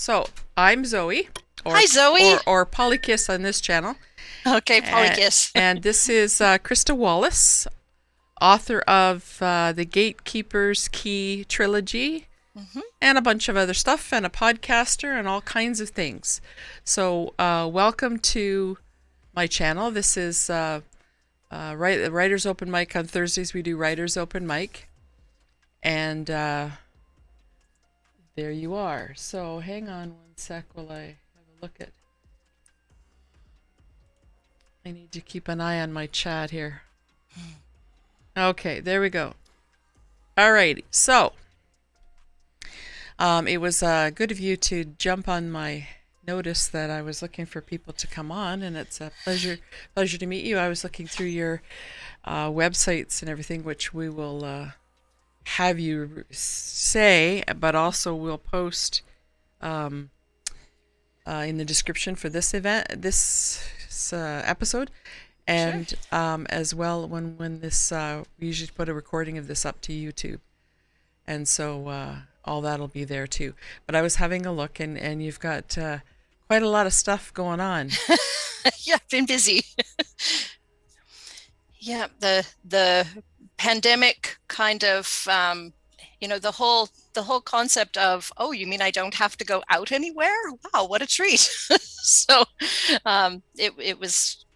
So I'm Zoe, Hi, Zoe. or Polykiss on this channel, Okay, and, Polykiss. and this is Krista Wallace, author of the Gatekeepers Key Trilogy, hmm and a bunch of other stuff, and a podcaster, and all kinds of things. So welcome to my channel. This is Writers Open Mic on Thursdays. We do Writers Open Mic, and there you are. So hang on one sec while I have a look at. I need to keep an eye on my chat here. Okay, there we go. Alrighty, so it was good of you to jump on my notice that I was looking for people to come on, and it's a pleasure to meet you. I was looking through your websites and everything, which we will have you say, but also we'll post in the description for this this episode, Sure. and as well when this we usually put a recording of this up to YouTube, and so all that'll be there too. But I was having a look, and you've got quite a lot of stuff going on. Yeah, I've been busy. Yeah, the pandemic kind of the whole concept of, oh, you mean I don't have to go out anywhere? Wow, what a treat. So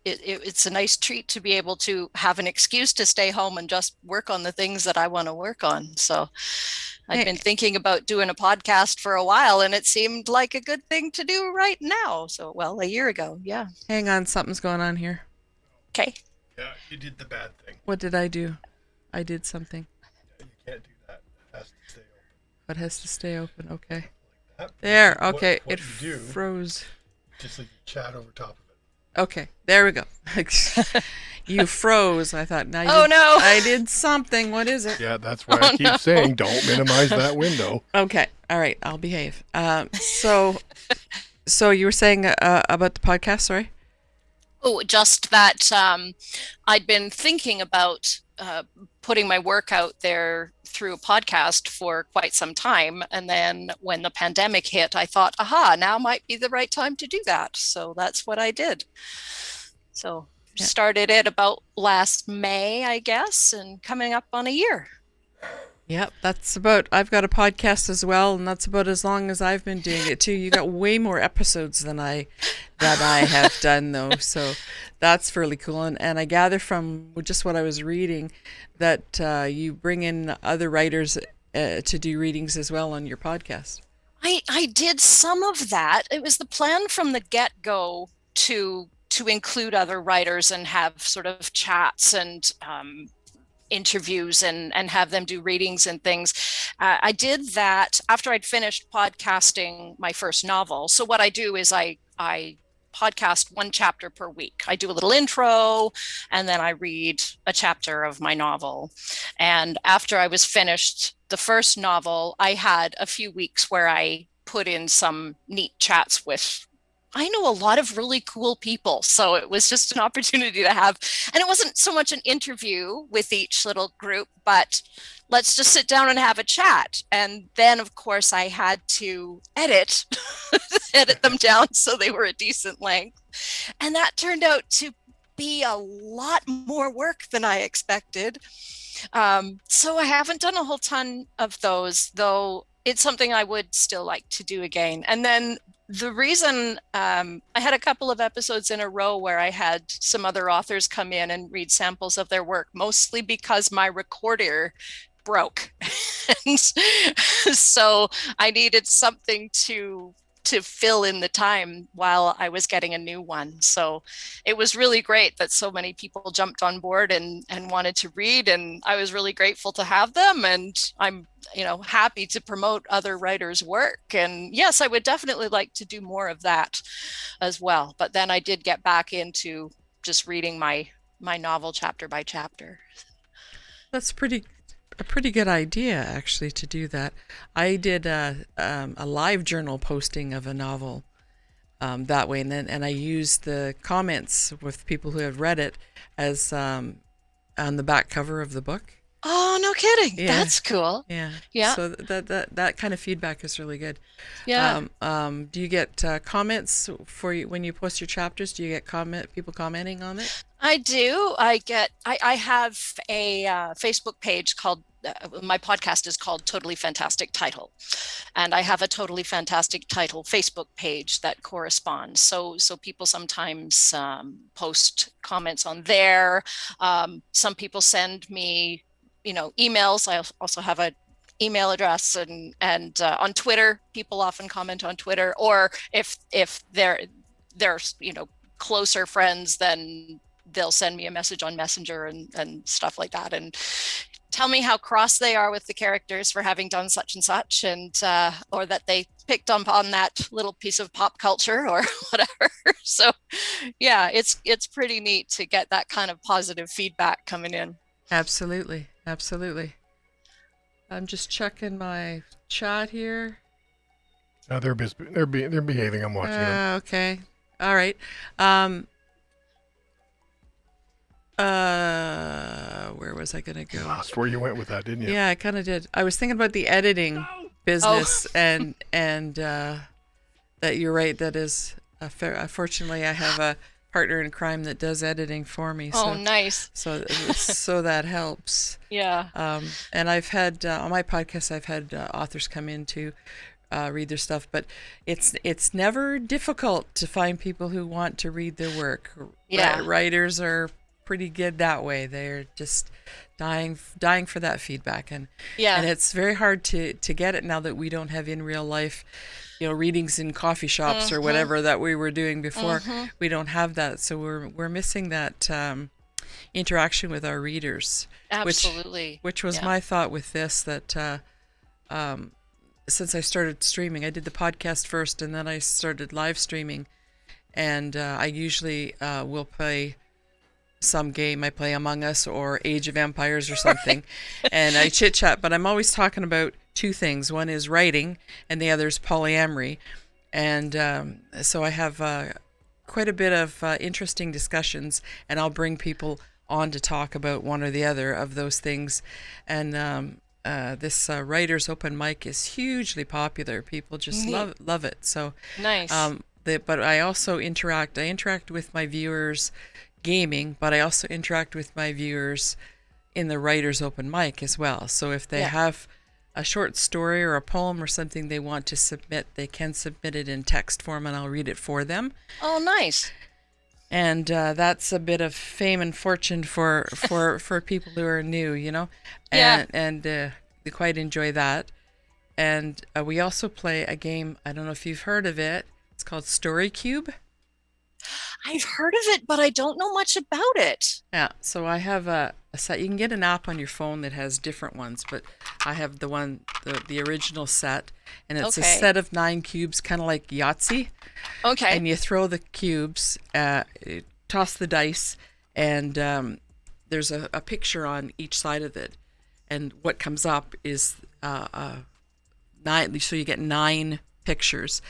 it's a nice treat to be able to have an excuse to stay home and just work on the things that I want to work on. So I'd been thinking about doing a podcast for a while, and it seemed like a good thing to do right now. So, well, a year ago, yeah. Hang on, something's going on here. Okay. Yeah, you did the bad thing. What did I do? I did something. Yeah, you can't do that. It has to stay open What has to stay open? Okay. like that. There. Okay. What It you do, froze. just leave the chat over top of it. Okay. There we go. You froze. I thought, now Oh, no. I did something. What is it? Yeah, that's why I keep no. saying don't minimize that window. Okay. All right. I'll behave. So you were saying about the podcast, sorry? Oh, just that I'd been thinking about putting my work out there through a podcast for quite some time. And then when the pandemic hit, I thought, aha, now might be the right time to do that. So that's what I did. So Yeah. started it about last May, I guess, and coming up on a year. Yep. I've got a podcast as well, and that's about as long as I've been doing it too. You got way more episodes than I have done though. So that's fairly cool. And I gather from just what I was reading that you bring in other writers to do readings as well on your podcast. I did some of that. It was the plan from the get-go to include other writers and have sort of chats and interviews and have them do readings and things. I did that after I'd finished podcasting my first novel. So what I do is I podcast one chapter per week. I do a little intro, and then I read a chapter of my novel. And after I was finished the first novel, I had a few weeks where I put in some neat chats with, I know a lot of really cool people. So it was just an opportunity to have, and it wasn't so much an interview with each little group, but let's just sit down and have a chat. And then, of course, I had to edit, edit them down so they were a decent length. And that turned out to be a lot more work than I expected. So I haven't done a whole ton of those, though it's something I would still like to do again. And then the reason I had a couple of episodes in a row where I had some other authors come in and read samples of their work, mostly because my recorder broke. And so I needed something to fill in the time while I was getting a new one. So it was really great that so many people jumped on board and wanted to read, and I was really grateful to have them. And I'm happy to promote other writers' work. And yes, I would definitely like to do more of that as well. But then I did get back into just reading my novel chapter by chapter. That's a pretty good idea, actually, to do that. I did a live journal posting of a novel that way, and I used the comments with people who have read it as on the back cover of the book. Oh, no kidding. Yeah. That's cool. Yeah. Yeah. So that kind of feedback is really good. Yeah. Do you get comments for you when you post your chapters? Do you get people commenting on it? I do. I have a Facebook page called, my podcast is called Totally Fantastic Title. And I have a Totally Fantastic Title Facebook page that corresponds. So people sometimes post comments on there. Some people send me, emails. I also have a email address, and on Twitter, people often comment on Twitter, or if they're closer friends, then they'll send me a message on Messenger and stuff like that, and tell me how cross they are with the characters for having done such and such, and or that they picked up on that little piece of pop culture or whatever. So yeah, it's pretty neat to get that kind of positive feedback coming in. Absolutely. I'm just checking my chat here. They're behaving. I'm watching them. Okay. All right. Where was I going to go? Lost where you went with that, didn't you? Yeah, I kind of did. I was thinking about the editing business, and that you're right. That is fortunately, I have a partner in crime that does editing for me. Oh, nice. So that helps. Yeah. And I've had on my podcast, I've had authors come in to read their stuff, but it's never difficult to find people who want to read their work. Yeah. Writers are pretty good that way. They're just dying for that feedback, and it's very hard to get it now that we don't have in real life, readings in coffee shops or whatever that we were doing before. We don't have that, so we're missing that interaction with our readers. Absolutely. Which was my thought with this, that since I started streaming, I did the podcast first, and then I started live streaming, and I usually will play some game. I play Among Us or Age of Empires or something, and I chit chat, but I'm always talking about two things. One is writing, and the other is polyamory. And so I have quite a bit of interesting discussions, and I'll bring people on to talk about one or the other of those things. And this writer's open mic is hugely popular. People just love it. So nice. But I also interact. I interact with my viewers gaming, but I also interact with my viewers in the writer's open mic as well. So if they have a short story or a poem or something they want to submit, they can submit it in text form, and I'll read it for them. Oh, nice. And that's a bit of fame and fortune for people who are new, and they quite enjoy that. And we also play a game, I don't know if you've heard of it, it's called Story Cube. I've heard of it, but I don't know much about it. Yeah, so I have a set. You can get an app on your phone that has different ones, but I have the original set, and it's a set of 9 cubes, kind of like Yahtzee. Okay. And you throw the cubes, toss the dice, and there's a picture on each side of it, and what comes up is 9. So you get 9 pictures.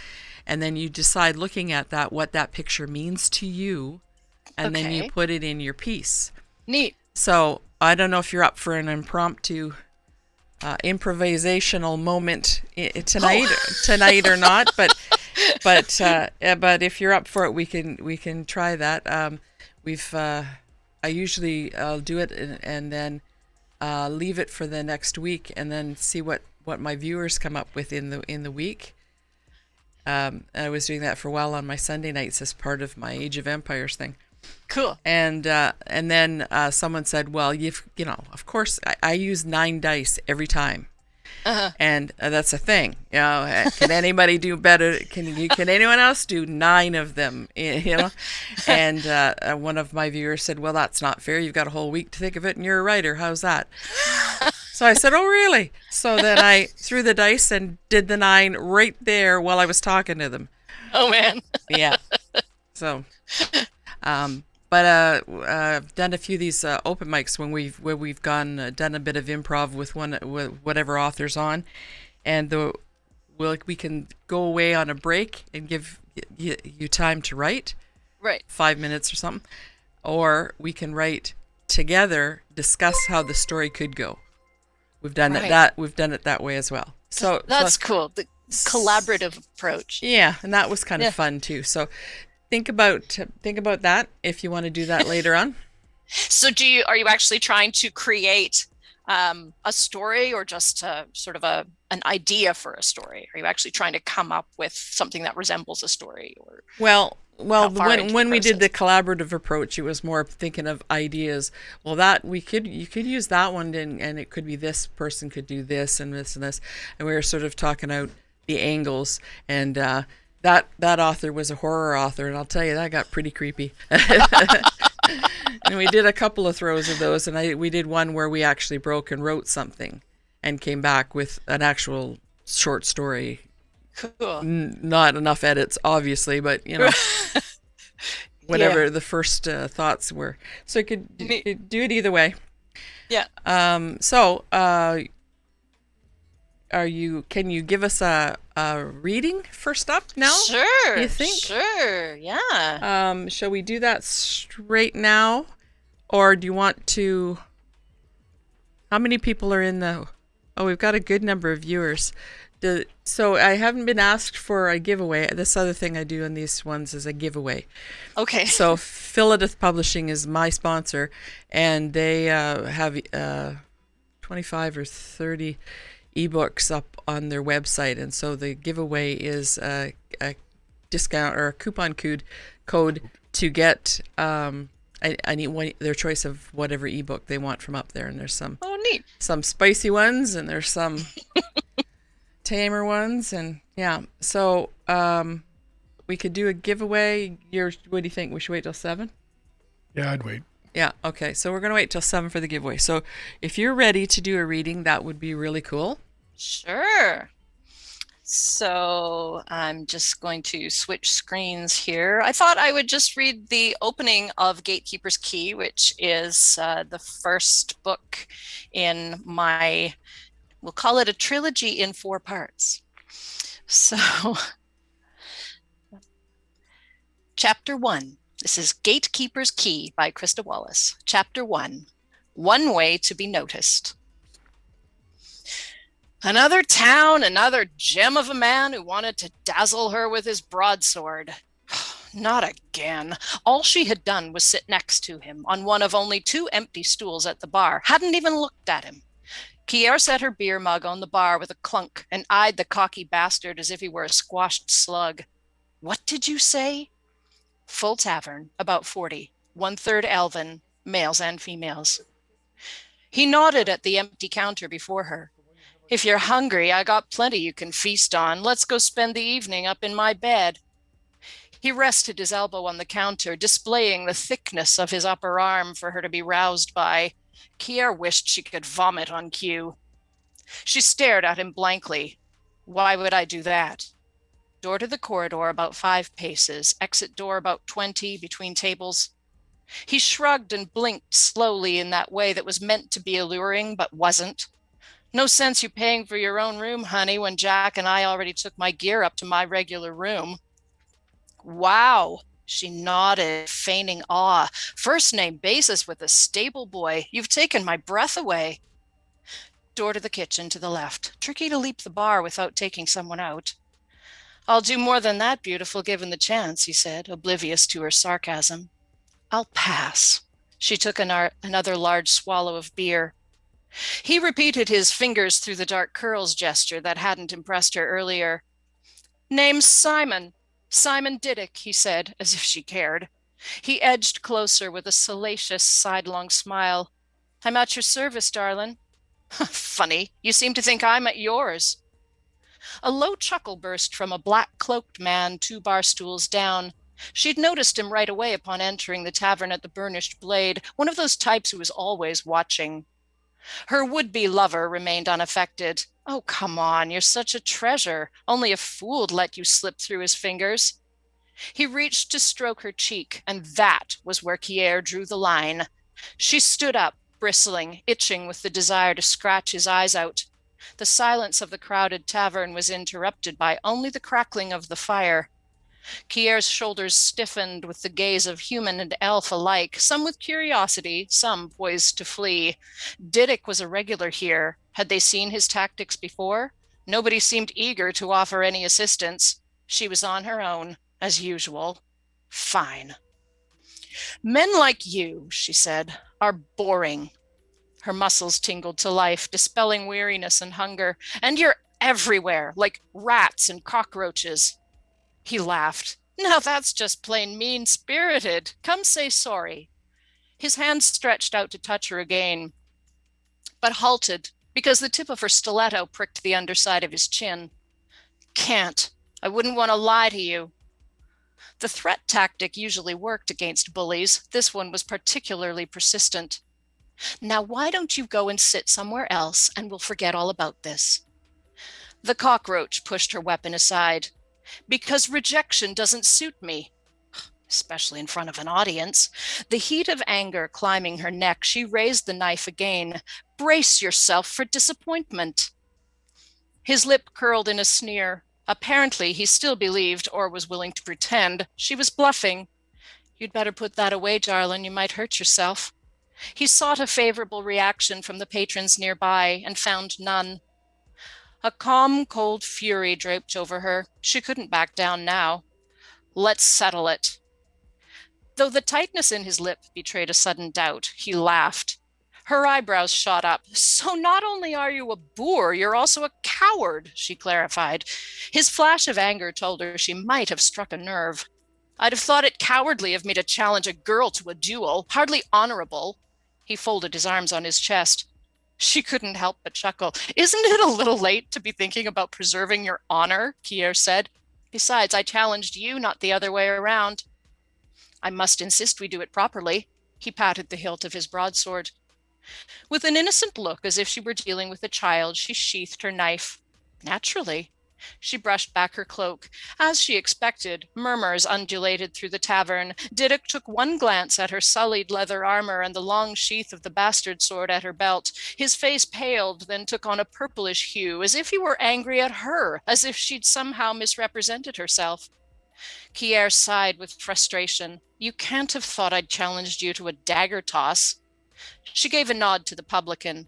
And then you decide, looking at that, what that picture means to you, and then you put it in your piece. Neat. So I don't know if you're up for an impromptu improvisational moment tonight or not, but if you're up for it, we can try that. I usually do it and then leave it for the next week, and then see what my viewers come up with in the week. I was doing that for a while on my Sunday nights as part of my Age of Empires thing. Cool. And then someone said, well, of course I use 9 dice every time. And that's a thing. Can anybody do better? Can anyone else do 9 of them? And one of my viewers said, well, that's not fair. You've got a whole week to think of it, and you're a writer. How's that? So I said, oh, really? So then I threw the dice and did the 9 right there while I was talking to them. Oh, man. Yeah. So, but I've done a few of these open mics where we've done a bit of improv with whatever author's on, and we can go away on a break and give you time to write. Right. 5 minutes or something. Or we can write together, discuss how the story could go. we've done Right. it that way as well. So That's cool. The collaborative approach. Yeah, and that was kind of fun too. So think about that if you want to do that later on. So are you actually trying to create a story, or just sort of an idea for a story? Are you actually trying to come up with something that resembles a story? Or Well, when we did the collaborative approach, it was more thinking of ideas. Well, that you could use that one, and it could be this person could do this and this and this, and we were sort of talking out the angles. And that author was a horror author, and I'll tell you, that got pretty creepy. And we did a couple of throws of those, and we did one where we actually broke and wrote something, and came back with an actual short story. Cool. Not enough edits, obviously, but whatever the first thoughts were. So you could do it either way. Yeah. So, can you give us a reading first up now? Sure. You think? Sure. Yeah. Shall we do that straight now, or do you want to? How many people are in the? Oh, we've got a good number of viewers. So I haven't been asked for a giveaway. This other thing I do on these ones is a giveaway. Okay. So Philadelphia Publishing is my sponsor, and they have 25 or 30 ebooks up on their website, and so the giveaway is a discount or a coupon code to get their choice of whatever ebook they want from up there. And there's some neat. Some spicy ones, and there's some tamer ones, and so we could do a giveaway. What do you think? We should wait till 7? Yeah, I'd wait. Yeah, okay. So we're going to wait till 7 for the giveaway. So if you're ready to do a reading, that would be really cool. Sure. So I'm just going to switch screens here. I thought I would just read the opening of Gatekeepers Key, which is the first book in my, we'll call it a trilogy in 4 parts. So Chapter 1. This is Gatekeepers Key by Krista Wallace. Chapter 1. One Way to be Noticed. Another town, another gem of a man who wanted to dazzle her with his broadsword. Not again. All she had done was sit next to him on one of only 2 empty stools at the bar, hadn't even looked at him. Kier set her beer mug on the bar with a clunk and eyed the cocky bastard as if he were a squashed slug. What did you say? Full tavern, about 40, 1/3 elven, males and females. He nodded at the empty counter before her. If you're hungry, I got plenty you can feast on. Let's go spend the evening up in my bed. He rested his elbow on the counter, displaying the thickness of his upper arm for her to be roused by. Kier wished she could vomit on cue. She stared at him blankly. Why would I do that? Door to the corridor about 5 paces, exit door about 20 between tables. He shrugged and blinked slowly in that way that was meant to be alluring, but wasn't. No sense you paying for your own room, honey, when Jack and I already took my gear up to my regular room. Wow, she nodded, feigning awe. First name basis with a stable boy. You've taken my breath away. Door to the kitchen to the left. Tricky to leap the bar without taking someone out. I'll do more than that, beautiful, given the chance, he said, oblivious to her sarcasm. I'll pass. She took another large swallow of beer. He repeated his fingers through the dark curls gesture that hadn't impressed her earlier. Name's Simon. Simon Diddick, he said, as if she cared. He edged closer with a salacious, sidelong smile. I'm at your service, darling. Funny, you seem to think I'm at yours. A low chuckle burst from a black-cloaked man 2 bar stools down. She'd noticed him right away upon entering the tavern at the Burnished Blade, one of those types who was always watching. Her would-be lover remained unaffected. Oh, come on, you're such a treasure. Only a fool'd let you slip through his fingers. He reached to stroke her cheek, and that was where Kier drew the line. She stood up, bristling, itching with the desire to scratch his eyes out. The silence of the crowded tavern was interrupted by only the crackling of the fire. Kier's shoulders stiffened with the gaze of human and elf alike, some with curiosity, some poised to flee. Didic was a regular here. Had they seen his tactics before? Nobody seemed eager to offer any assistance. She was on her own, as usual. Fine. Men like you, she said, are boring. Her muscles tingled to life, dispelling weariness and hunger. And you're everywhere, like rats and cockroaches. He laughed. Now that's just plain mean-spirited. Come say sorry. His hand stretched out to touch her again, but halted because the tip of her stiletto pricked the underside of his chin. Can't. I wouldn't want to lie to you. The threat tactic usually worked against bullies. This one was particularly persistent. Now why don't you go and sit somewhere else and we'll forget all about this? The cockroach pushed her weapon aside. Because rejection doesn't suit me, especially in front of an audience. The heat of anger climbing her neck, she raised the knife again. Brace yourself for disappointment. His lip curled in a sneer. Apparently, he still believed, or was willing to pretend, she was bluffing. You'd better put that away, darling. You might hurt yourself. He sought a favorable reaction from the patrons nearby and found none. A calm, cold fury draped over her. She couldn't back down now. Let's settle it. Though the tightness in his lip betrayed a sudden doubt, he laughed. Her eyebrows shot up. So not only are you a boor, you're also a coward, she clarified. His flash of anger told her she might have struck a nerve. I'd have thought it cowardly of me to challenge a girl to a duel, hardly honorable. He folded his arms on his chest. She couldn't help but chuckle. Isn't it a little late to be thinking about preserving your honor? Kier said. Besides, I challenged you, not the other way around. I must insist we do it properly. He patted the hilt of his broadsword. With an innocent look, as if she were dealing with a child, she sheathed her knife. Naturally. She brushed back her cloak. As she expected, murmurs undulated through the tavern. Didic took one glance at her sullied leather armor and the long sheath of the bastard sword at her belt. His face paled, then took on a purplish hue, as if he were angry at her, as if she'd somehow misrepresented herself. Kier sighed with frustration. You can't have thought I'd challenged you to a dagger toss. She gave a nod to the publican.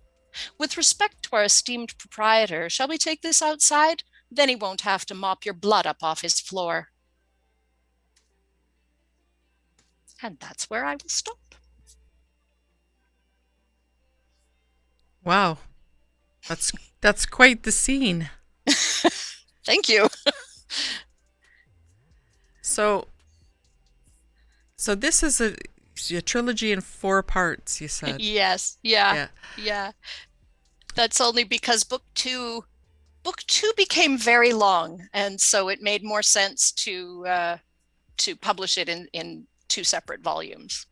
With respect to our esteemed proprietor, shall we take this outside? Then he won't have to mop your blood up off his floor. And that's where I will stop. Wow. That's quite the scene. Thank you. So this is a trilogy in 4 parts, you said. Yes. Yeah. That's only because book two became very long, and so it made more sense to publish it in 2 separate volumes.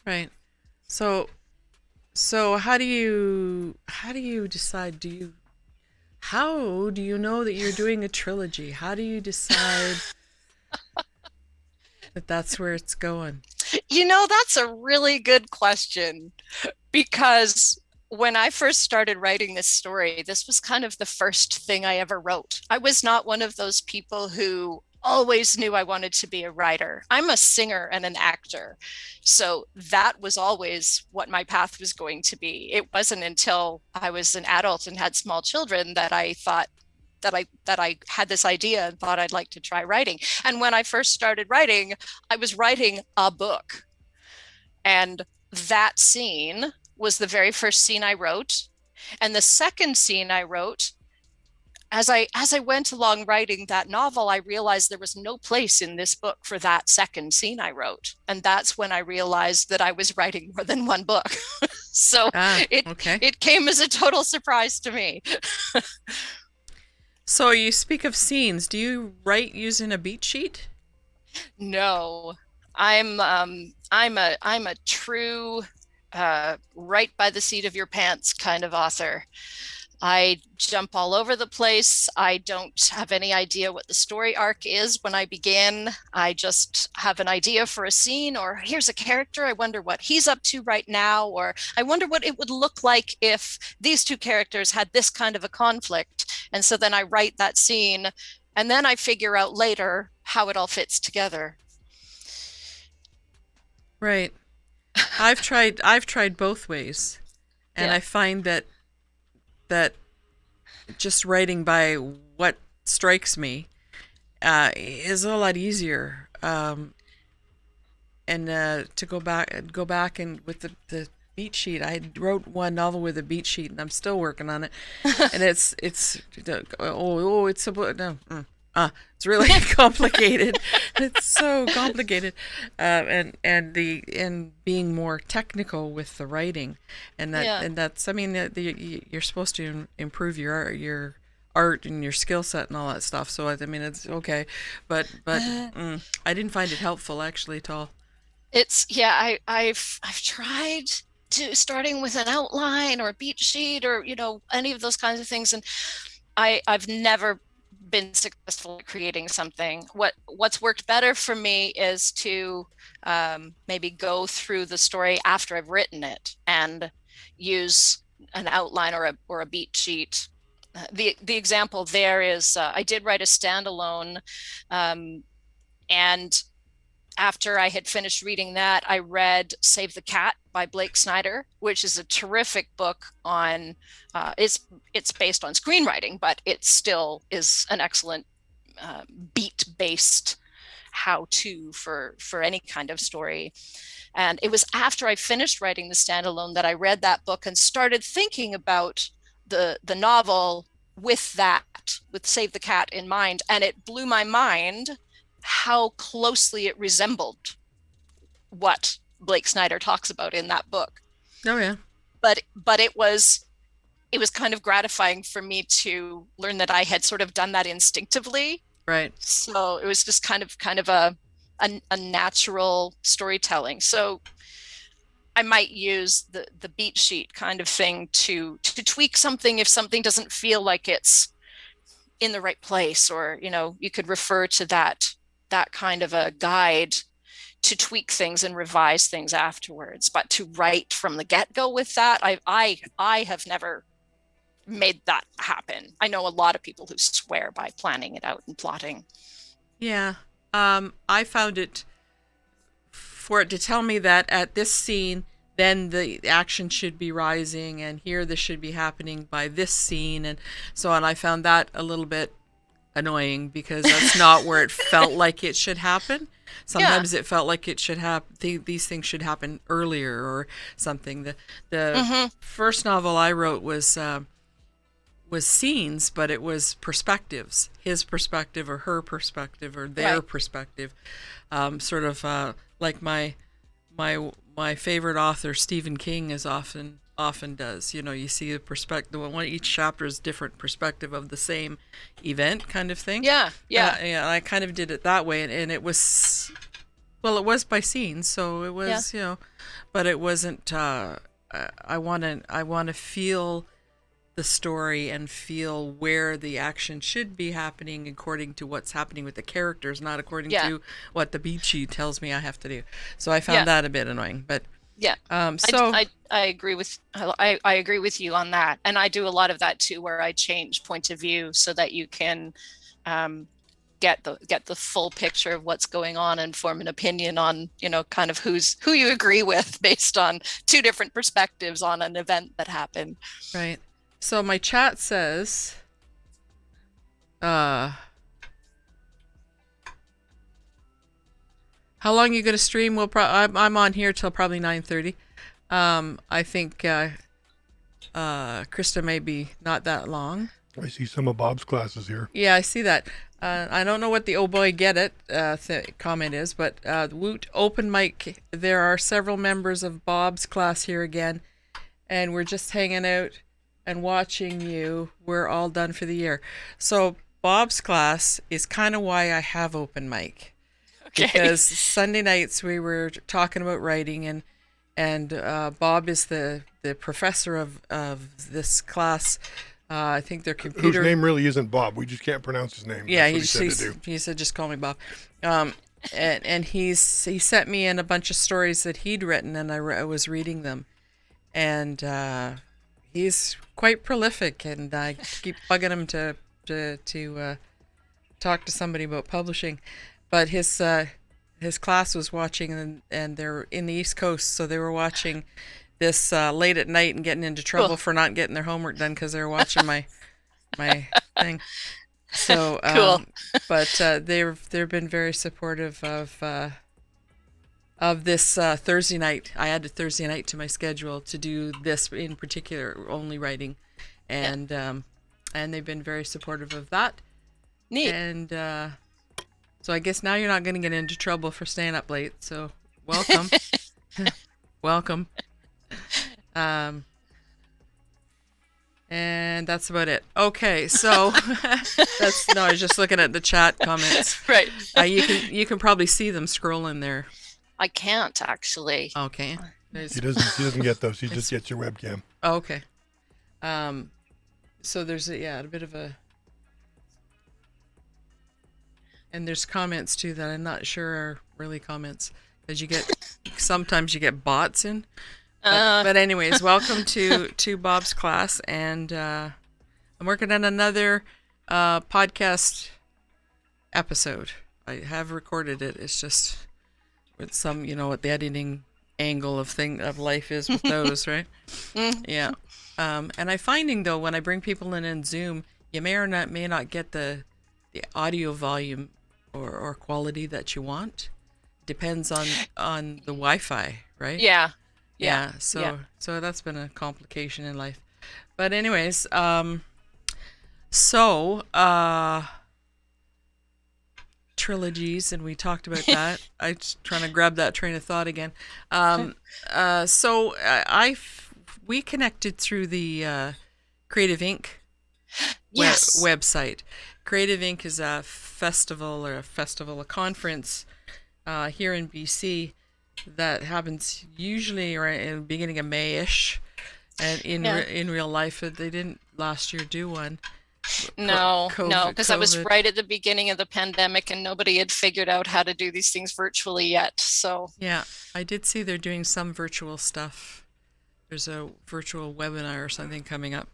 Right. So how do you decide? How do you know that you're doing a trilogy? How do you decide that that's where it's going? That's a really good question, because when I first started writing this story, this was kind of the first thing I ever wrote. I was not one of those people who always knew I wanted to be a writer. I'm a singer and an actor. So that was always what my path was going to be. It wasn't until I was an adult and had small children that I thought that I had this idea and thought I'd like to try writing. And when I first started writing, I was writing a book. And that scene was the very first scene I wrote. And the second scene I wrote, as I went along writing that novel, I realized there was no place in this book for that second scene I wrote. And that's when I realized that I was writing more than one book. So it came as a total surprise to me. So you speak of scenes. Do you write using a beat sheet? No, I'm a true right by the seat of your pants kind of author. I jump all over the place. I don't have any idea what the story arc is when I begin. I just have an idea for a scene, or here's a character. I wonder what he's up to right now, or I wonder what it would look like if these 2 characters had this kind of a conflict. And so then I write that scene And then I figure out later how it all fits together. Right. I've tried both ways. And Yeah. I find that just writing by what strikes me is a lot easier. And to go back and with the beat sheet, I wrote one novel with a beat sheet, and I'm still working on it. And it's it's about no. It's really complicated. It's so complicated, and being more technical with the writing, that's I mean you're supposed to improve your art and your skill set and all that stuff. So I mean it's okay, but I didn't find it helpful actually at all. I've tried to starting with an outline or a beat sheet or any of those kinds of things, and I've never been successful at creating something. What's worked better for me is to maybe go through the story after I've written it and use an outline or a beat sheet. The example there is I did write a standalone, and after I had finished reading that, I read Save the Cat by Blake Snyder, which is a terrific book on, it's based on screenwriting, but it still is an excellent beat-based how-to for any kind of story. And it was after I finished writing the standalone that I read that book and started thinking about the novel with Save the Cat in mind. And it blew my mind how closely it resembled what Blake Snyder talks about in that book. Oh yeah. But it was kind of gratifying for me to learn that I had sort of done that instinctively. Right. So it was just kind of a natural storytelling. So I might use the beat sheet kind of thing to tweak something if something doesn't feel like it's in the right place, or you could refer to that kind of a guide to tweak things and revise things afterwards. But to write from the get-go with that, I have never made that happen. I know a lot of people who swear by planning it out and plotting. Yeah. I found it for it to tell me that at this scene, then the action should be rising, and here this should be happening by this scene, and so on. I found that a little bit annoying because that's not where it felt like it should happen. Sometimes it felt like it should happen. These things should happen earlier or something. The first novel I wrote was scenes, but it was perspectives. His perspective or her perspective or their perspective. Sort of like my favorite author Stephen King is often does. You see the perspective. Each chapter is different perspective of the same event, kind of thing. Yeah. I kind of did it that way, and it was, well, it was by scenes, so it was, but it wasn't. I want to feel the story and feel where the action should be happening according to what's happening with the characters, not according to what the beat sheet tells me I have to do. So I found that a bit annoying, but. Yeah. So I agree with I agree with you on that, and I do a lot of that too, where I change point of view so that you can get the full picture of what's going on and form an opinion on kind of who you agree with based on two different perspectives on an event that happened. Right. So my chat says, how long are you going to stream? I'm on here till probably 9:30. I think Krista may be not that long. I see some of Bob's classes here. Yeah, I see that. I don't know what the oh boy get it comment is, but Woot open mic. There are several members of Bob's class here again, and we're just hanging out and watching you. We're all done for the year. So Bob's class is kind of why I have open mic. Because Sunday nights we were talking about writing, and Bob is the professor of this class. I think their computer. Whose name really isn't Bob. We just can't pronounce his name. Yeah, he said just call me Bob. And he sent me in a bunch of stories that he'd written, and I was reading them, and he's quite prolific, and I keep bugging him to talk to somebody about publishing, but his class was watching, and they're in the East Coast, so they were watching this late at night and getting into trouble Cool. for not getting their homework done because they were watching my thing. So, Cool. but they've been very supportive of this Thursday night. I added Thursday night to my schedule to do this in particular, only writing, and they've been very supportive of that. Neat. And so I guess now you're not going to get into trouble for staying up late. So welcome, welcome. And that's about it. Okay, so I was just looking at the chat comments. Right. You can probably see them scrolling there. I can't actually. Okay. She doesn't get those. She just gets your webcam. Oh, okay. So there's a bit of a, and there's comments too that I'm not sure are really comments, because sometimes you get bots in. But anyways, welcome to Bob's class, and I'm working on another podcast episode. I have recorded it. It's just with some, what the editing angle of life is with those, right? Yeah. And I'm finding though, when I bring people in Zoom, you may or may not get the audio volume or quality that you want. Depends on the Wi-Fi, right? Yeah. So that's been a complication in life. But anyways, trilogies, and we talked about that. I just trying to grab that train of thought again. We connected through the Creative Inc. Yes. Website. Creative Inc. is a conference here in BC that happens usually right in the beginning of May-ish, and in real life they didn't last year do one. No, because that was right at the beginning of the pandemic, and nobody had figured out how to do these things virtually yet. So yeah, I did see they're doing some virtual stuff. There's a virtual webinar or something coming up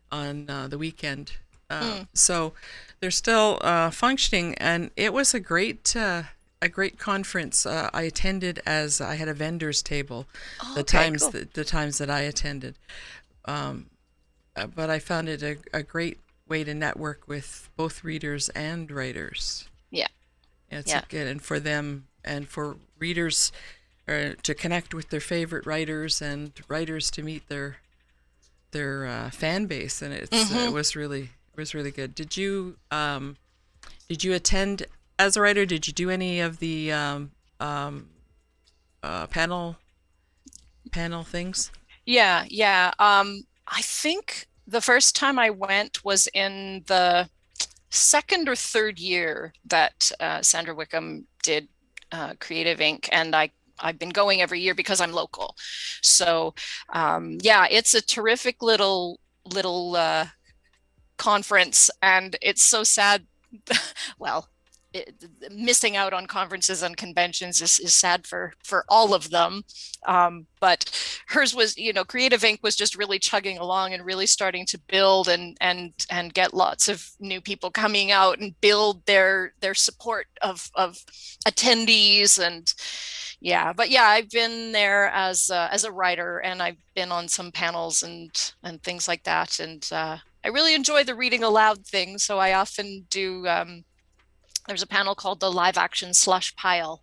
on the weekend. So they're still functioning, and it was a great conference. I attended as I had a vendors table. The times that I attended, but I found it a great way to network with both readers and writers. Yeah. It's good, and for them and for readers to connect with their favorite writers, and writers to meet their fan base, and it was really good. Did you attend as a writer? Did you do any of the panel things? Yeah. I think the first time I went was in the second or third year that Sandra Wickham did Creative Inc. And I've been going every year because I'm local. So it's a terrific little conference, and it's so sad. Well, missing out on conferences and conventions is sad for all of them. But hers was, Creative Inc. was just really chugging along and really starting to build and get lots of new people coming out and build their support of attendees. And I've been there as a writer, and I've been on some panels and things like that. And I really enjoy the reading aloud thing. So I often do, there's a panel called the Live Action Slush Pile,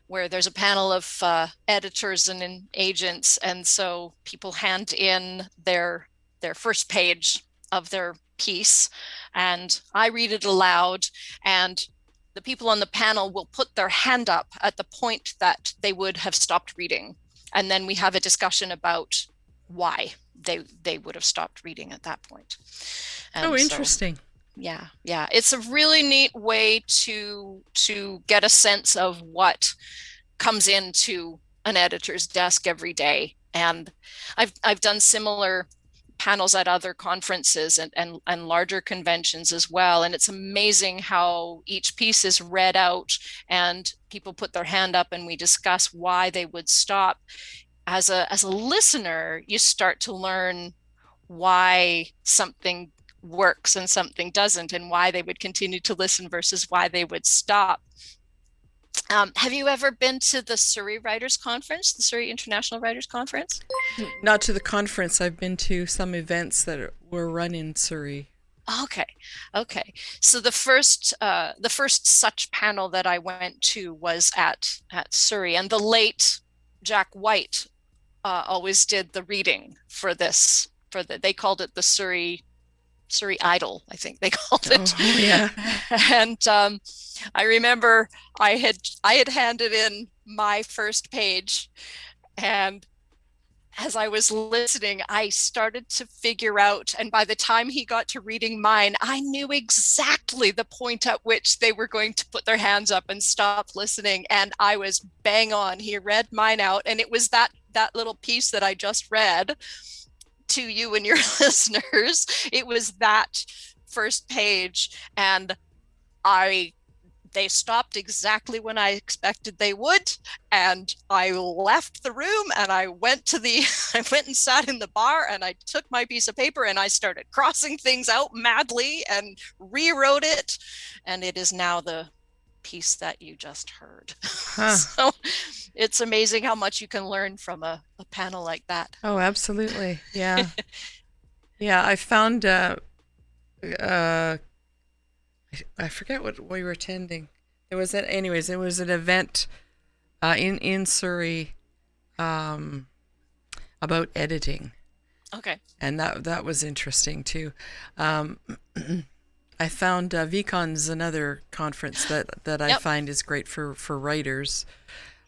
where there's a panel of editors and agents. And so people hand in their first page of their piece, and I read it aloud, and the people on the panel will put their hand up at the point that they would have stopped reading. And then we have a discussion about why they would have stopped reading at that point. And interesting. Yeah. It's a really neat way to get a sense of what comes into an editor's desk every day. And I've done similar panels at other conferences and larger conventions as well. And it's amazing how each piece is read out and people put their hand up and we discuss why they would stop. As a listener, you start to learn why something works and something doesn't, and why they would continue to listen versus why they would stop. Have you ever been to the Surrey Writers Conference, the Surrey International Writers Conference? Not to the conference. I've been to some events that were run in Surrey. Okay. So the first such panel that I went to was at Surrey, and the late Jack White always did the reading for this. They called it the Surrey Idol, I think they called it. Oh, yeah. And I remember I had handed in my first page, and as I was listening, I started to figure out, and by the time he got to reading mine, I knew exactly the point at which they were going to put their hands up and stop listening. And I was bang on. He read mine out, and it was that little piece that I just read to you and your listeners. It was that first page, and they stopped exactly when I expected they would, and I left the room, and I went and sat in the bar, and I took my piece of paper and I started crossing things out madly and rewrote it, and it is now the piece that you just heard. Huh. So it's amazing how much you can learn from a panel like that. Oh, absolutely. Yeah. Yeah, I found I forget what we were attending. It was an event in Surrey about editing. Okay. And that was interesting too. I found VCon's another conference that I find is great for writers.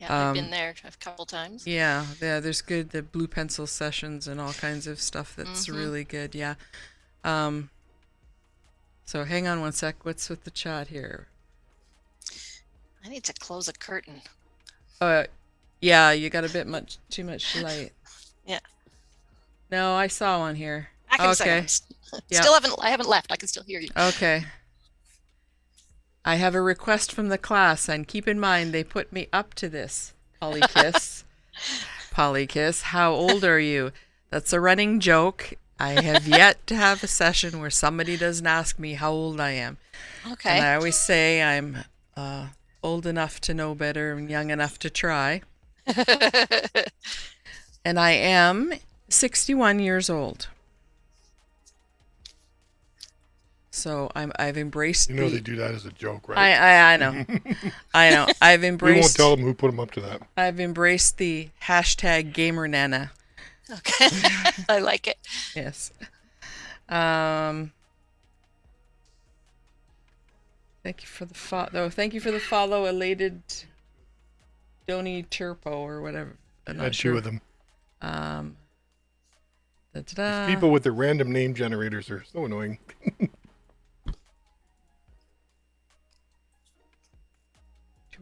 Yeah, I've been there a couple times. Yeah, there's the blue pencil sessions and all kinds of stuff that's really good. Yeah. So hang on one sec. What's with the chat here? I need to close a curtain. Yeah, you got a bit too much light. Yeah. No, I saw one here. Back in a second. Yeah. I haven't left. I can still hear you. Okay. I have a request from the class, and keep in mind they put me up to this. Polykiss. Polykiss, how old are you? That's a running joke. I have yet to have a session where somebody doesn't ask me how old I am. Okay. And I always say I'm old enough to know better and young enough to try. And I am 61 years old. So I've embraced. You know they do that as a joke, right? I know. I know. I've embraced. We won't tell them who put them up to that. I've embraced the hashtag GamerNana. Okay. I like it. Yes. Thank you for the follow. Thank you for the follow, elated Doni Turpo or whatever. I'm not sure. Two of them. These Da-da-da. people with the random name generators are so annoying.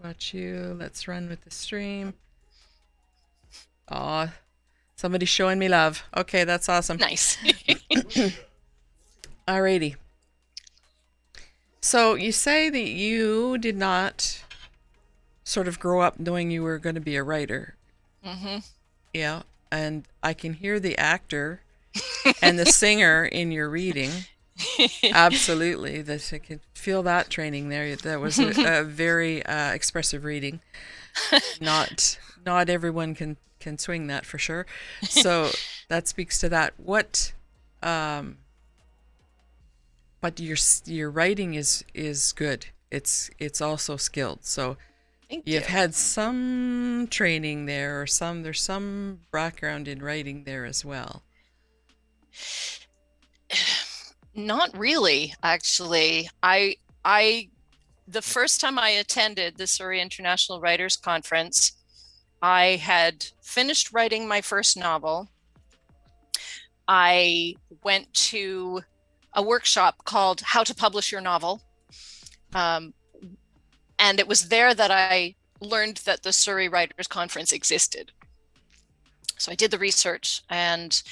Watch you. Let's run with the stream. Aw, somebody's showing me love. Okay, that's awesome. Nice. Alrighty. So you say that you did not sort of grow up knowing you were going to be a writer. Mm-hmm. Yeah, and I can hear the actor and the singer in your reading. Absolutely, that I could feel that training there. That was a very expressive reading. Not everyone can swing that for sure. So that speaks to that. What, but your writing is good. It's also skilled. So you've had some training there, or there's some background in writing there as well. Not really, actually. The first time I attended the Surrey International Writers Conference, I had finished writing my first novel. I went to a workshop called How to Publish Your Novel. And it was there that I learned that the Surrey Writers Conference existed. So I did the research and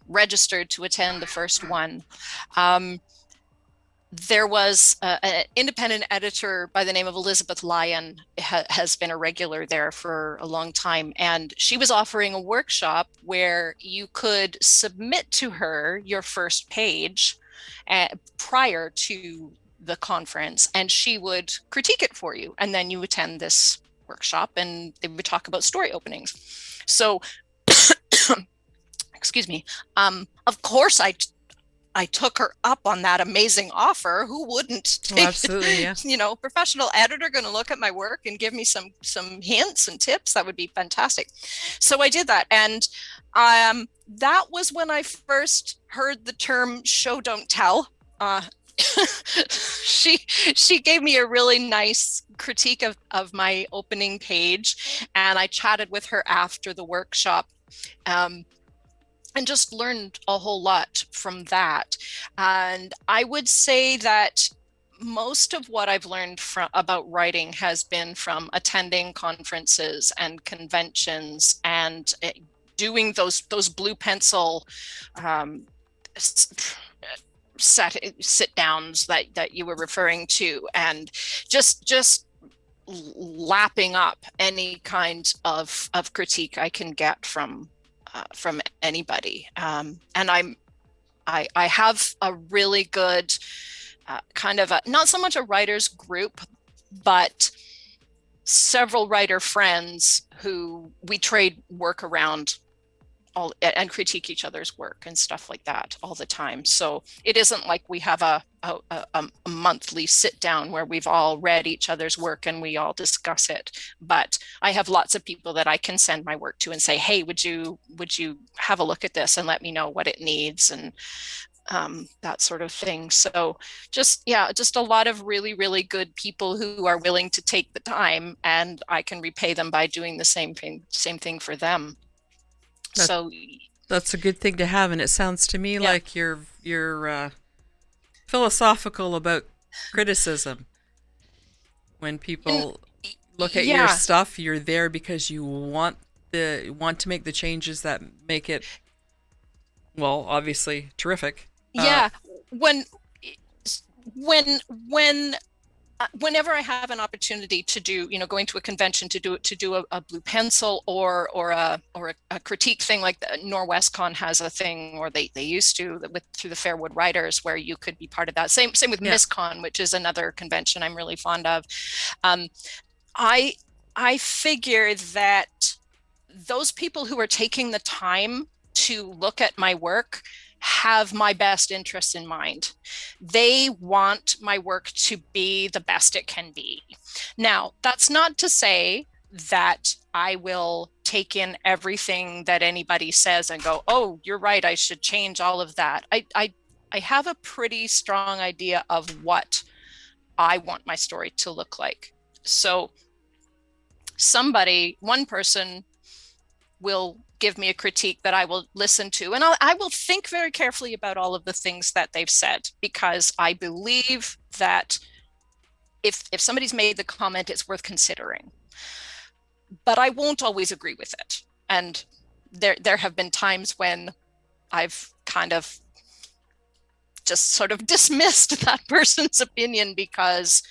registered to attend the first one. There was an independent editor by the name of Elizabeth Lyon, has been a regular there for a long time. And she was offering a workshop where you could submit to her your first page prior to the conference, and she would critique it for you. And then you attend this workshop and they would talk about story openings. So, excuse me. Of course, I took her up on that amazing offer. Who wouldn't take absolutely, yeah. Professional editor going to look at my work and give me some hints and tips? That would be fantastic. So I did that. And that was when I first heard the term show, don't tell. She gave me a really nice critique of my opening page, and I chatted with her after the workshop. And just learned a whole lot from that. And I would say that most of what I've learned about writing has been from attending conferences and conventions and doing those blue pencil sit downs that you were referring to, and just lapping up any kind of critique I can get from anybody. And I have a really good kind of not so much a writer's group, but several writer friends who we trade work around and critique each other's work and stuff like that all the time. So it isn't like we have a monthly sit down where we've all read each other's work and we all discuss it. But I have lots of people that I can send my work to and say, hey, would you have a look at this and let me know what it needs, and that sort of thing. So just a lot of really, really good people who are willing to take the time, and I can repay them by doing the same thing for them. That's a good thing to have, and it sounds to me like you're philosophical about criticism. When people look at your stuff, you're there because you want to make the changes that make it, well, obviously terrific. Whenever I have an opportunity to do, going to a convention to do a blue pencil or a critique thing, like the NorwestCon has a thing, or they used to, through the Fairwood Writers, where you could be part of that. Same with MISCon, which is another convention I'm really fond of. I figure that those people who are taking the time to look at my work have my best interests in mind. They want my work to be the best it can be. Now, that's not to say that I will take in everything that anybody says and go, oh, you're right, I should change all of that. I have a pretty strong idea of what I want my story to look like. So one person will give me a critique that I will listen to, and I will think very carefully about all of the things that they've said, because I believe that if somebody's made the comment, it's worth considering. But I won't always agree with it. And there have been times when I've kind of just sort of dismissed that person's opinion because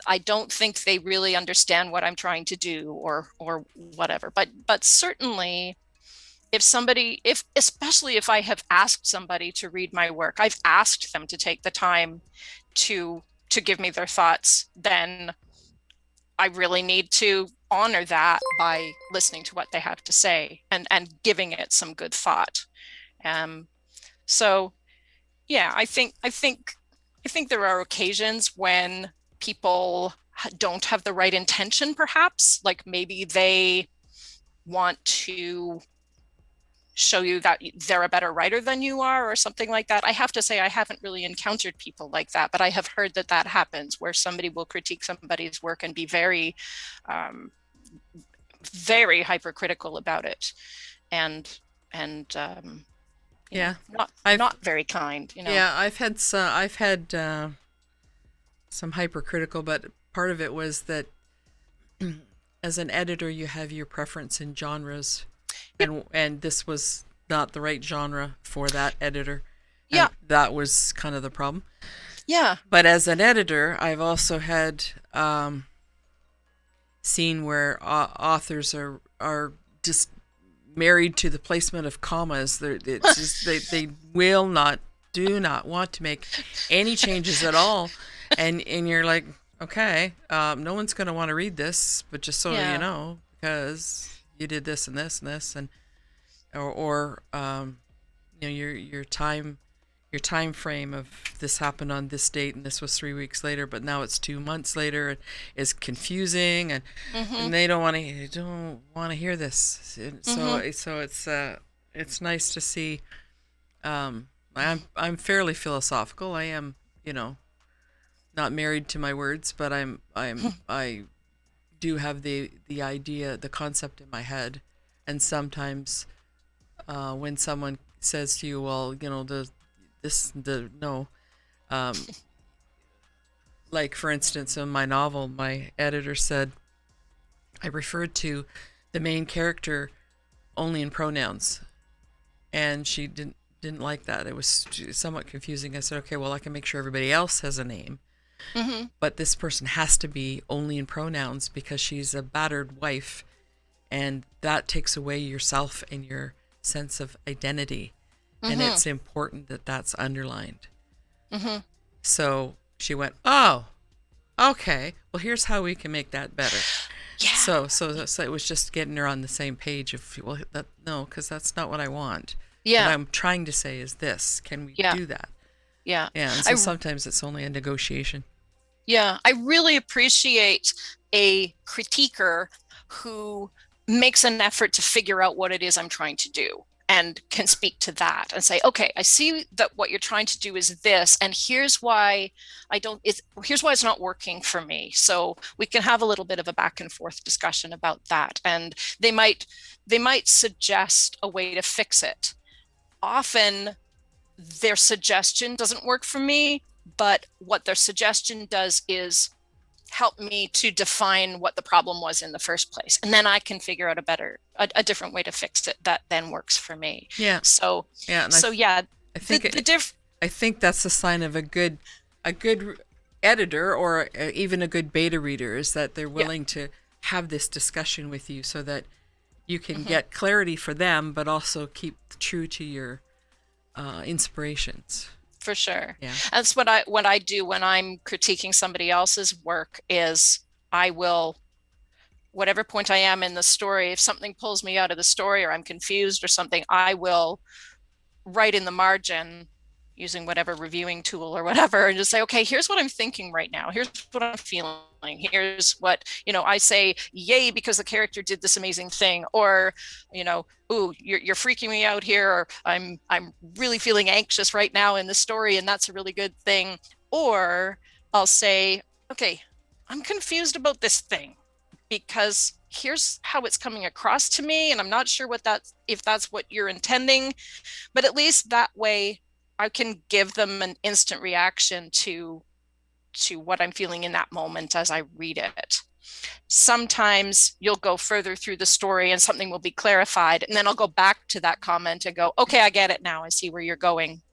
I don't think they really understand what I'm trying to do or whatever. But certainly especially if I have asked somebody to read my work, I've asked them to take the time to give me their thoughts, then I really need to honor that by listening to what they have to say and giving it some good thought. So yeah, I think there are occasions when people don't have the right intention, perhaps, like maybe they want to show you that they're a better writer than you are or something like that. I have to say I haven't really encountered people like that, but I have heard that happens, where somebody will critique somebody's work and be very very hypercritical about it, and not very kind. I've had some hypercritical, but part of it was that as an editor you have your preference in genres. Yep. And this was not the right genre for that editor. Yeah. That was kind of the problem. Yeah. But as an editor, I've also had seen where authors are just married to the placement of commas. They will not do not want to make any changes at all. And you're like, okay, no one's going to want to read this, but just so you know, because you did this and this and this, and or you know, your time frame of this happened on this date and this was 3 weeks later, but now it's 2 months later, and is confusing, and they don't want to hear this. So it's nice to see. I'm fairly philosophical. I am, you know, not married to my words, but I do have the idea, the concept in my head, and sometimes when someone says to you, well, you know, like for instance, in my novel, my editor said I referred to the main character only in pronouns, and she didn't like that. It was somewhat confusing. I said, okay, well, I can make sure everybody else has a name, but this person has to be only in pronouns because she's a battered wife, and that takes away yourself and your sense of identity. And it's important that that's underlined. So she went, oh, okay, well, here's how we can make that better. Yeah. So it was just getting her on the same page of, well, no, because that's not what I want. Yeah. What I'm trying to say is this. Can we do that? Yeah. Yeah. And so sometimes it's only a negotiation. Yeah. I really appreciate a critiquer who makes an effort to figure out what it is I'm trying to do, and can speak to that and say, okay, I see that what you're trying to do is this, and here's why here's why it's not working for me. So we can have a little bit of a back and forth discussion about that. And they might suggest a way to fix it. Often their suggestion doesn't work for me, but what their suggestion does is help me to define what the problem was in the first place, and then I can figure out a different way to fix it that then works for me. Yeah. So yeah. I think that's a sign of a good editor, or even a good beta reader, is that they're willing to have this discussion with you so that you can get clarity for them, but also keep true to your inspirations. For sure. Yeah. That's what I do when I'm critiquing somebody else's work. Is I will, whatever point I am in the story, if something pulls me out of the story or I'm confused or something, I will write in the margin using whatever reviewing tool or whatever, and just say, okay, here's what I'm thinking right now. Here's what I'm feeling. Here's what, you know, I say, yay, because the character did this amazing thing, or, you know, ooh, you're freaking me out here, or I'm really feeling anxious right now in the story, and that's a really good thing. Or I'll say, okay, I'm confused about this thing because here's how it's coming across to me, and I'm not sure if that's what you're intending, but at least that way I can give them an instant reaction to what I'm feeling in that moment as I read it. Sometimes you'll go further through the story and something will be clarified, and then I'll go back to that comment and go, okay, I get it now. I see where you're going.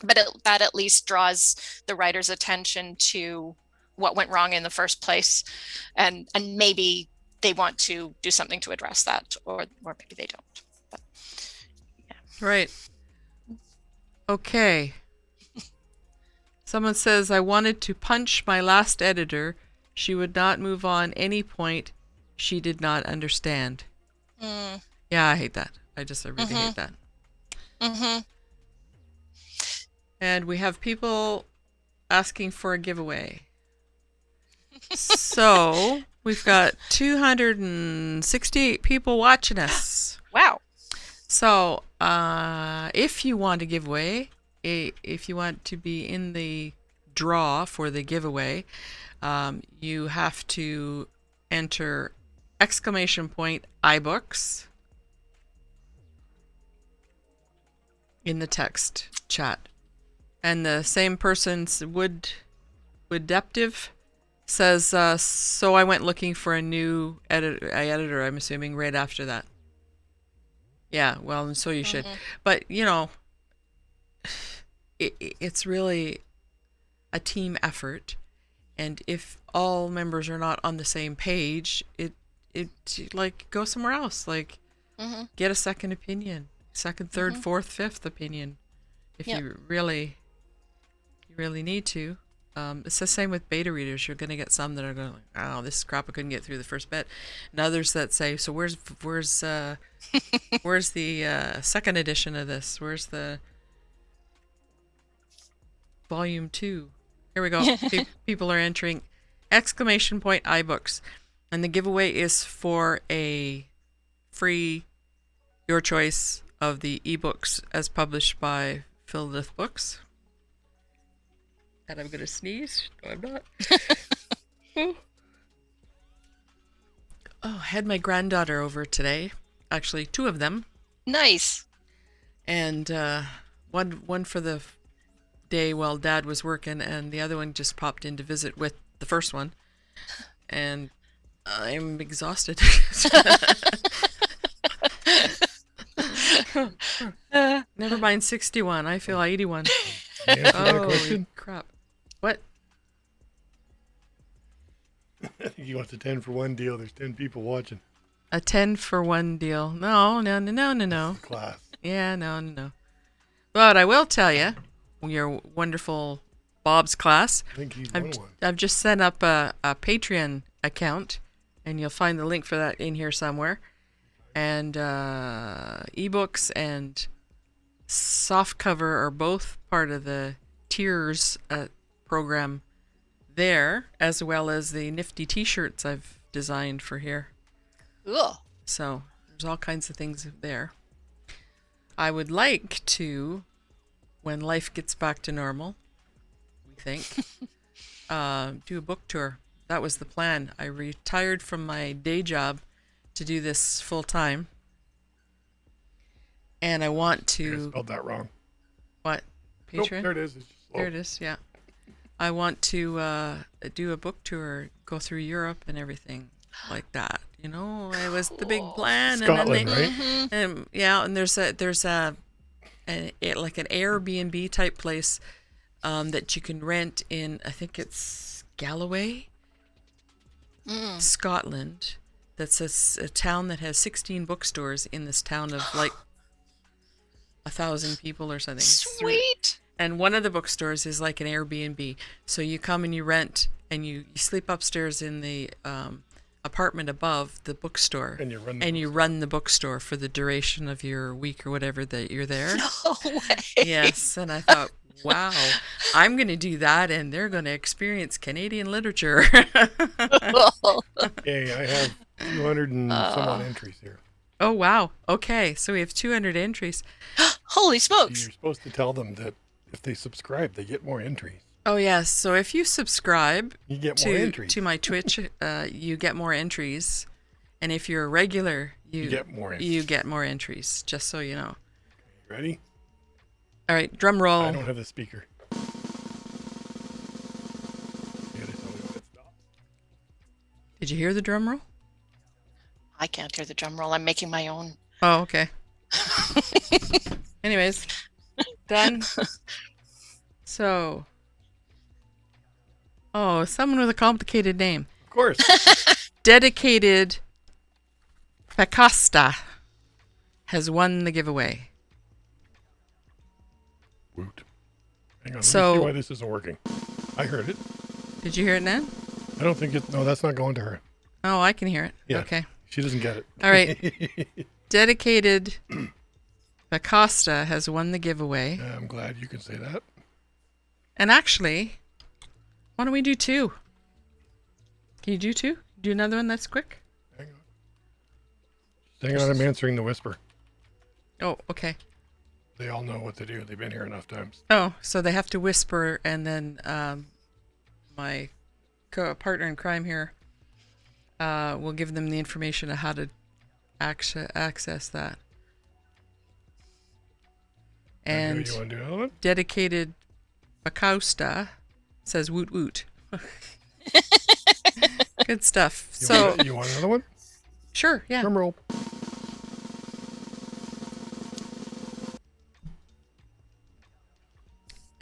But that at least draws the writer's attention to what went wrong in the first place, and maybe they want to do something to address that, or maybe they don't. But, yeah. Right. Okay. Someone says, I wanted to punch my last editor. She would not move on any point she did not understand. Yeah, I hate that. I really hate that. And we have people asking for a giveaway. So we've got 268 people watching us. Wow. So if you want a giveaway, if you want to be in the draw for the giveaway, you have to enter !iBooks in the text chat. And the same person's Woodeptive says, so I went looking for a new editor, I'm assuming, right after that. Yeah, well, and so you should. But, you know, it's really a team effort. And if all members are not on the same page, it like, go somewhere else. Like, get a second opinion, second, third, fourth, fifth opinion. if Yep. you really need to. It's the same with beta readers. You're going to get some that are going, oh, this is crap, I couldn't get through the first bit. And others that say, so where's the second edition of this? Where's the volume 2? Here we go. People are entering exclamation point iBooks. And the giveaway is for a free your choice of the ebooks as published by Philith Books. And I'm going to sneeze. No, I'm not. I had my granddaughter over today. Actually, 2 of them. Nice. And one for the day while Dad was working, and the other one just popped in to visit with the first one. And I'm exhausted. Never mind 61. I feel 81. Answer that Oh, question? crap. What? I think he wants a 10 for 1 deal. There's 10 people watching. A 10 for 1 deal. No. Class. Yeah, no. But I will tell you, your wonderful Bob's class, I think he's won one. I've just set up a Patreon account, and you'll find the link for that in here somewhere. And ebooks and softcover are both part of the tiers program there, as well as the nifty t-shirts I've designed for here. Cool. So there's all kinds of things there. I would like to, when life gets back to normal, we think, do a book tour. That was the plan. I retired from my day job to do this full time. And I want You to... spelled that wrong. What? Nope, Patreon? there it is. It's just slow. There it is, yeah. I want to do a book tour, go through Europe and everything like that. You know, it was the big plan. Scotland, and then right? and there's like an Airbnb type place that you can rent in, I think it's Galloway, Scotland. That's a town that has 16 bookstores in this town of like 1,000 people or something. Sweet. And one of the bookstores is like an Airbnb. So you come and you rent, and you sleep upstairs in the apartment above the bookstore. And you run the you run the bookstore for the duration of your week or whatever that you're there. No way. Yes. And I thought, wow, I'm going to do that, and they're going to experience Canadian literature. Okay, I have 200 and some odd entries here. Oh, wow. Okay. So we have 200 entries. Holy So smokes. you're supposed to tell them that if they subscribe, they get more entries. Oh, yes. So if you subscribe You get more entries. to my Twitch, you get more entries. And if you're a regular, You get more entries. You get more entries, just so you know. Ready? All right, drum roll. I don't have the speaker. You gotta tell me when it stops. Did you hear the drum roll? I can't hear the drum roll. I'm making my own. Oh, okay. Anyways, done. So, someone with a complicated name. Of course. Dedicated Pacasta has won the giveaway. Woot. Hang on, let me So- see why this isn't working. I heard it. Did you hear it, Nan? I don't think it. No, that's not going to her. Oh, I can hear it. Yeah. Okay. She doesn't get it. All right. Dedicated Pacasta has won the giveaway. I'm glad you can say that. And actually, why don't we do 2? Can you do 2? Do another one that's quick? Hang on. Hang on, I'm answering the whisper. Oh, okay. They all know what to do. They've been here enough times. Oh, so they have to whisper, and then my partner in crime here will give them the information of how to access that. And You want to do another one? Dedicated Pacasta says woot woot. Good stuff. You want another one? Sure, yeah. Drum roll.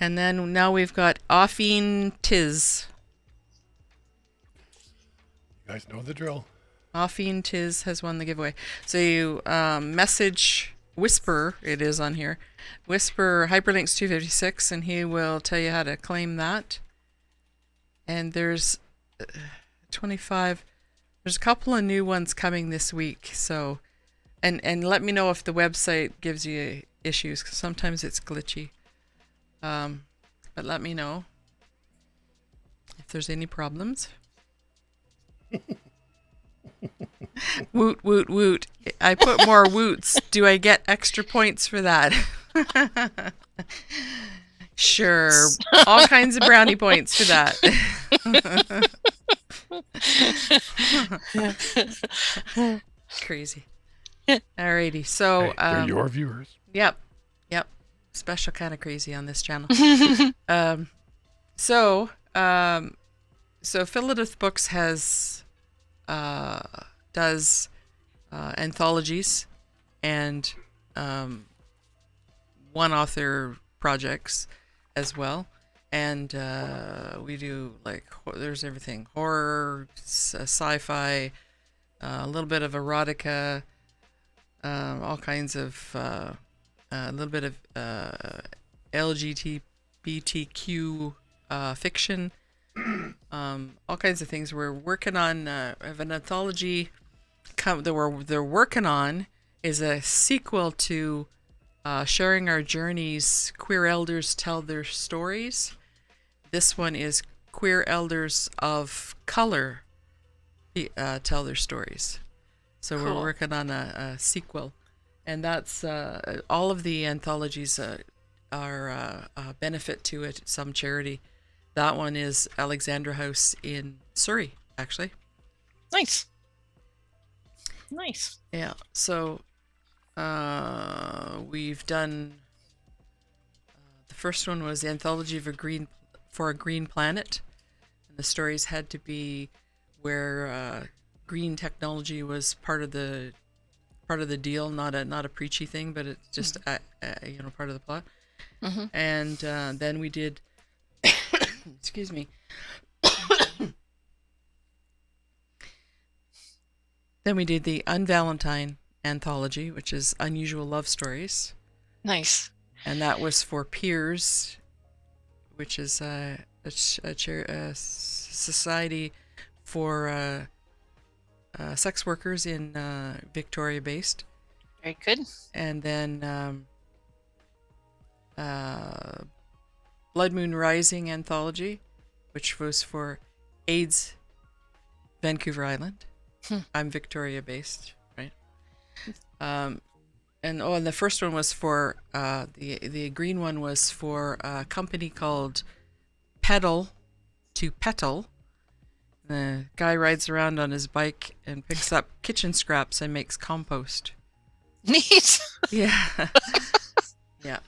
And then now we've got Offeen Tiz. You guys know the drill. Offeen Tiz has won the giveaway. So you message Whisper, it is on here. Whisper Hyperlinks 256, and he will tell you how to claim that. And there's 25. There's a couple of new ones coming this week. So, and let me know if the website gives you issues, because sometimes it's glitchy. But let me know if there's any problems. Woot, woot, woot. I put more woots. Do I get extra points for that? Sure. All kinds of brownie points for that. Crazy. Alrighty. So, They're your viewers. Yep. Special kind of crazy on this channel. So Philidith Books has does anthologies and one author projects as well, and we do like there's everything: horror, sci-fi, a little bit of erotica, all kinds of a little bit of LGBTQ fiction, all kinds of things. We're working on of an anthology that they're working on is a sequel to Sharing Our Journeys, Queer Elders Tell Their Stories. This one is Queer Elders of Color Tell Their Stories. So Cool. We're working on a sequel. And that's all of the anthologies are a benefit to some charity. That one is Alexandra House in Surrey, actually. Nice. Yeah. So we've done. The first one was the anthology of a green planet, and the stories had to be where green technology was part of the deal, not a preachy thing, but it's just part of the plot. Mm-hmm. And then we did excuse me. Then we did the Unvalentine anthology, which is unusual love stories, Nice. and that was for Peers, which is a society for sex workers in Victoria based. Very good. And then Blood Moon Rising anthology, which was for AIDS Vancouver Island. I'm Victoria based, right? And the first one was for the green one was for a company called Pedal to Petal. The guy rides around on his bike and picks up kitchen scraps and makes compost. Neat. Yeah. Yeah.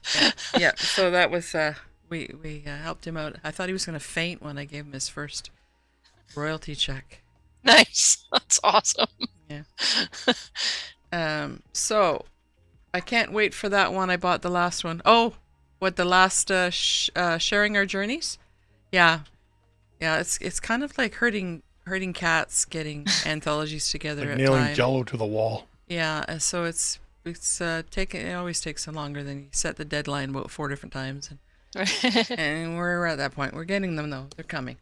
So that was we helped him out. I thought he was going to faint when I gave him his first royalty check. Nice. That's awesome. Yeah. So I can't wait for that one. I bought the last one. Oh, what, the last Sharing Our Journeys? Yeah. It's kind of like herding cats, getting anthologies together Like at nailing time. Jello to the wall. Yeah, and so it always takes longer than you set the deadline about 4 different times, and we're at that point. We're getting them though; they're coming.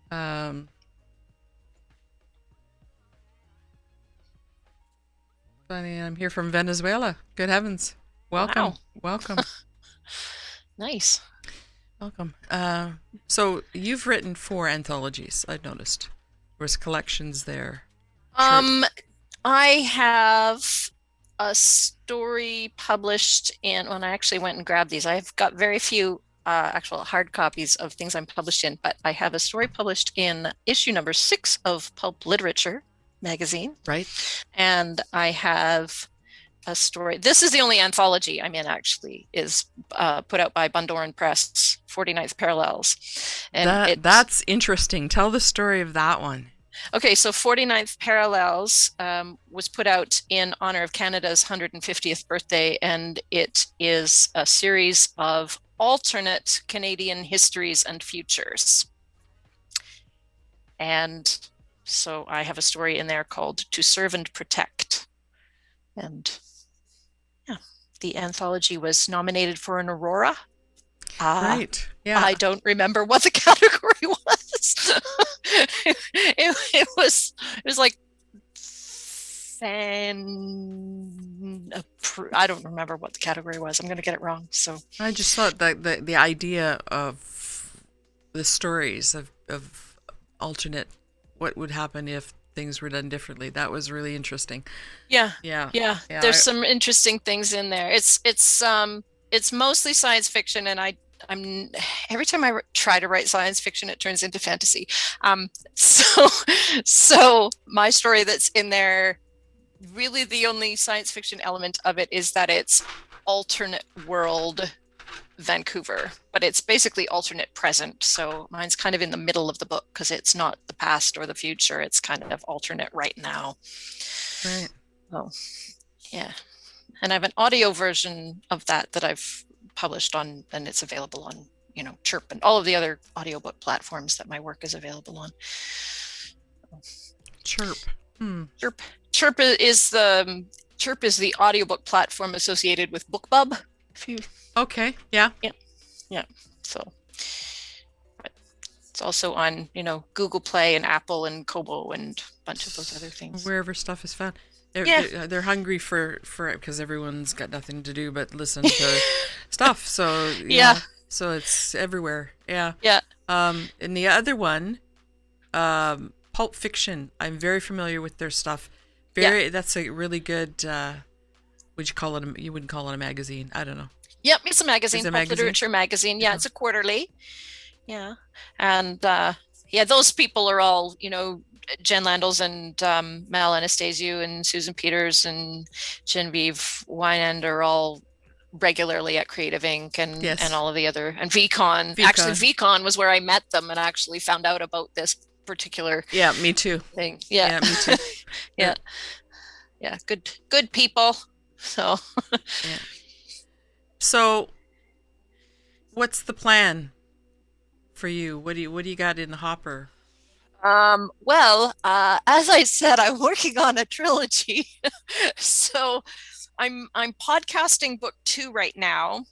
Funny, I'm here from Venezuela. Good heavens! Welcome, Wow. welcome, Nice. welcome. So you've written 4 anthologies. I've noticed. There's collections there. I have a story published in, when I actually went and grabbed these, I've got very few actual hard copies of things I'm published in, but I have a story published in issue number 6 of Pulp Literature magazine. Right. And I have a story. This is the only anthology I'm in, actually, is put out by Bundoran Press, 49th Parallels. And that's interesting. Tell the story of that one. Okay, so 49th Parallels was put out in honor of Canada's 150th birthday, and it is a series of alternate Canadian histories and futures. And so I have a story in there called To Serve and Protect. And The anthology was nominated for an Aurora. Right. Yeah. I don't remember what the category was. It was like I don't remember what the category was. I'm going to get it wrong. So I just thought that the idea of the stories of alternate, what would happen if things were done differently, that was really interesting. Yeah. There's some interesting things in there. It's mostly science fiction, and I'm every time I try to write science fiction, it turns into fantasy. So my story that's in there, really the only science fiction element of it is that it's alternate world Vancouver, but it's basically alternate present. So mine's kind of in the middle of the book because it's not the past or the future. It's kind of alternate right now. Right. Oh, yeah. And I have an audio version of that I've published on, and it's available on, Chirp and all of the other audiobook platforms that my work is available on. Chirp. Chirp is the audiobook platform associated with BookBub. Okay. Yeah. So, but it's also on, Google Play and Apple and Kobo and a bunch of those other things. Wherever stuff is found. They're hungry for because everyone's got nothing to do but listen to stuff. So so it's everywhere. Yeah. And the other one, Pulp Fiction. I'm very familiar with their stuff. That's a really good. Would you call it? You wouldn't call it a magazine. I don't know. Yep, it's a magazine, It's a Pulp magazine? Literature magazine. Yeah, it's a quarterly. Yeah, and those people are all, Jen Landels and Mal Anastasiou and Susan Peters and Genevieve Wynand are all regularly at Creative Inc. and all of the other, and VCon. Actually, VCon was where I met them and actually found out about this particular me too. thing. Yeah, me too. Yeah, good people. So So what's the plan for you? What do you got in the hopper? Well, as I said, I'm working on a trilogy. So I'm podcasting book 2 right now.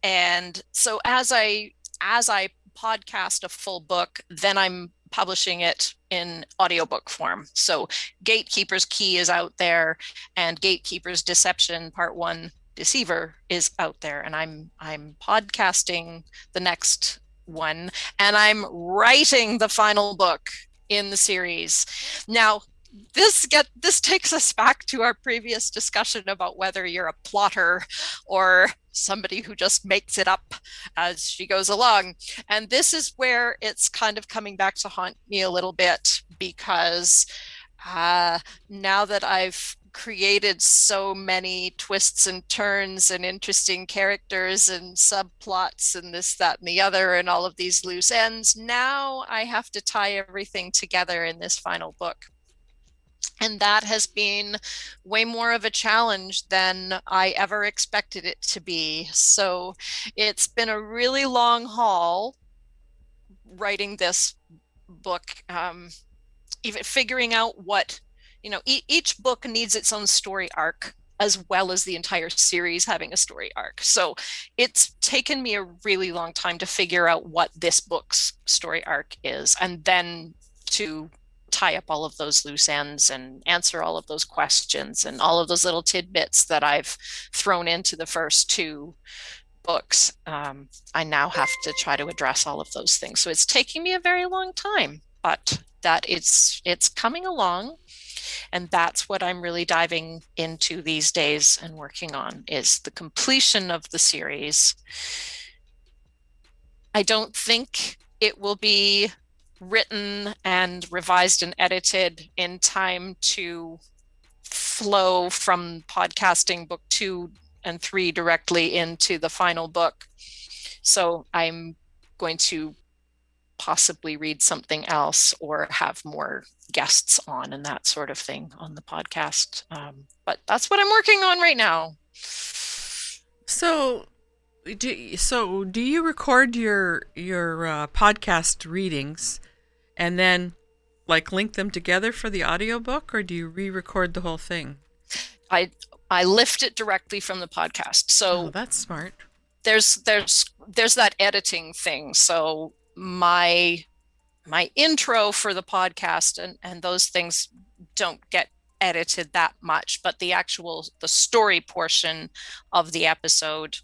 And so as I podcast a full book, then I'm publishing it in audiobook form. So Gatekeepers Key is out there, and Gatekeepers Deception Part 1 Deceiver is out there, and I'm podcasting the next one, and I'm writing the final book in the series. Now, this takes us back to our previous discussion about whether you're a plotter or somebody who just makes it up as she goes along. And this is where it's kind of coming back to haunt me a little bit, because now that I've created so many twists and turns and interesting characters and subplots and this, that, and the other, and all of these loose ends, now I have to tie everything together in this final book. And that has been way more of a challenge than I ever expected it to be. So it's been a really long haul writing this book, even figuring out what, each book needs its own story arc, as well as the entire series having a story arc. So it's taken me a really long time to figure out what this book's story arc is, and then to tie up all of those loose ends and answer all of those questions and all of those little tidbits that I've thrown into the first 2 books. I now have to try to address all of those things. So it's taking me a very long time, but that it's coming along. And that's what I'm really diving into these days and working on, is the completion of the series. I don't think it will be written and revised and edited in time to flow from podcasting book 2 and 3 directly into the final book. So I'm going to possibly read something else or have more guests on and that sort of thing on the podcast. But that's what I'm working on right now. So do you record your podcast readings and then link them together for the audiobook, or do you re-record the whole thing? I I lift it directly from the podcast. So that's smart. There's that editing thing. So my intro for the podcast and those things don't get edited that much, but the story portion of the episode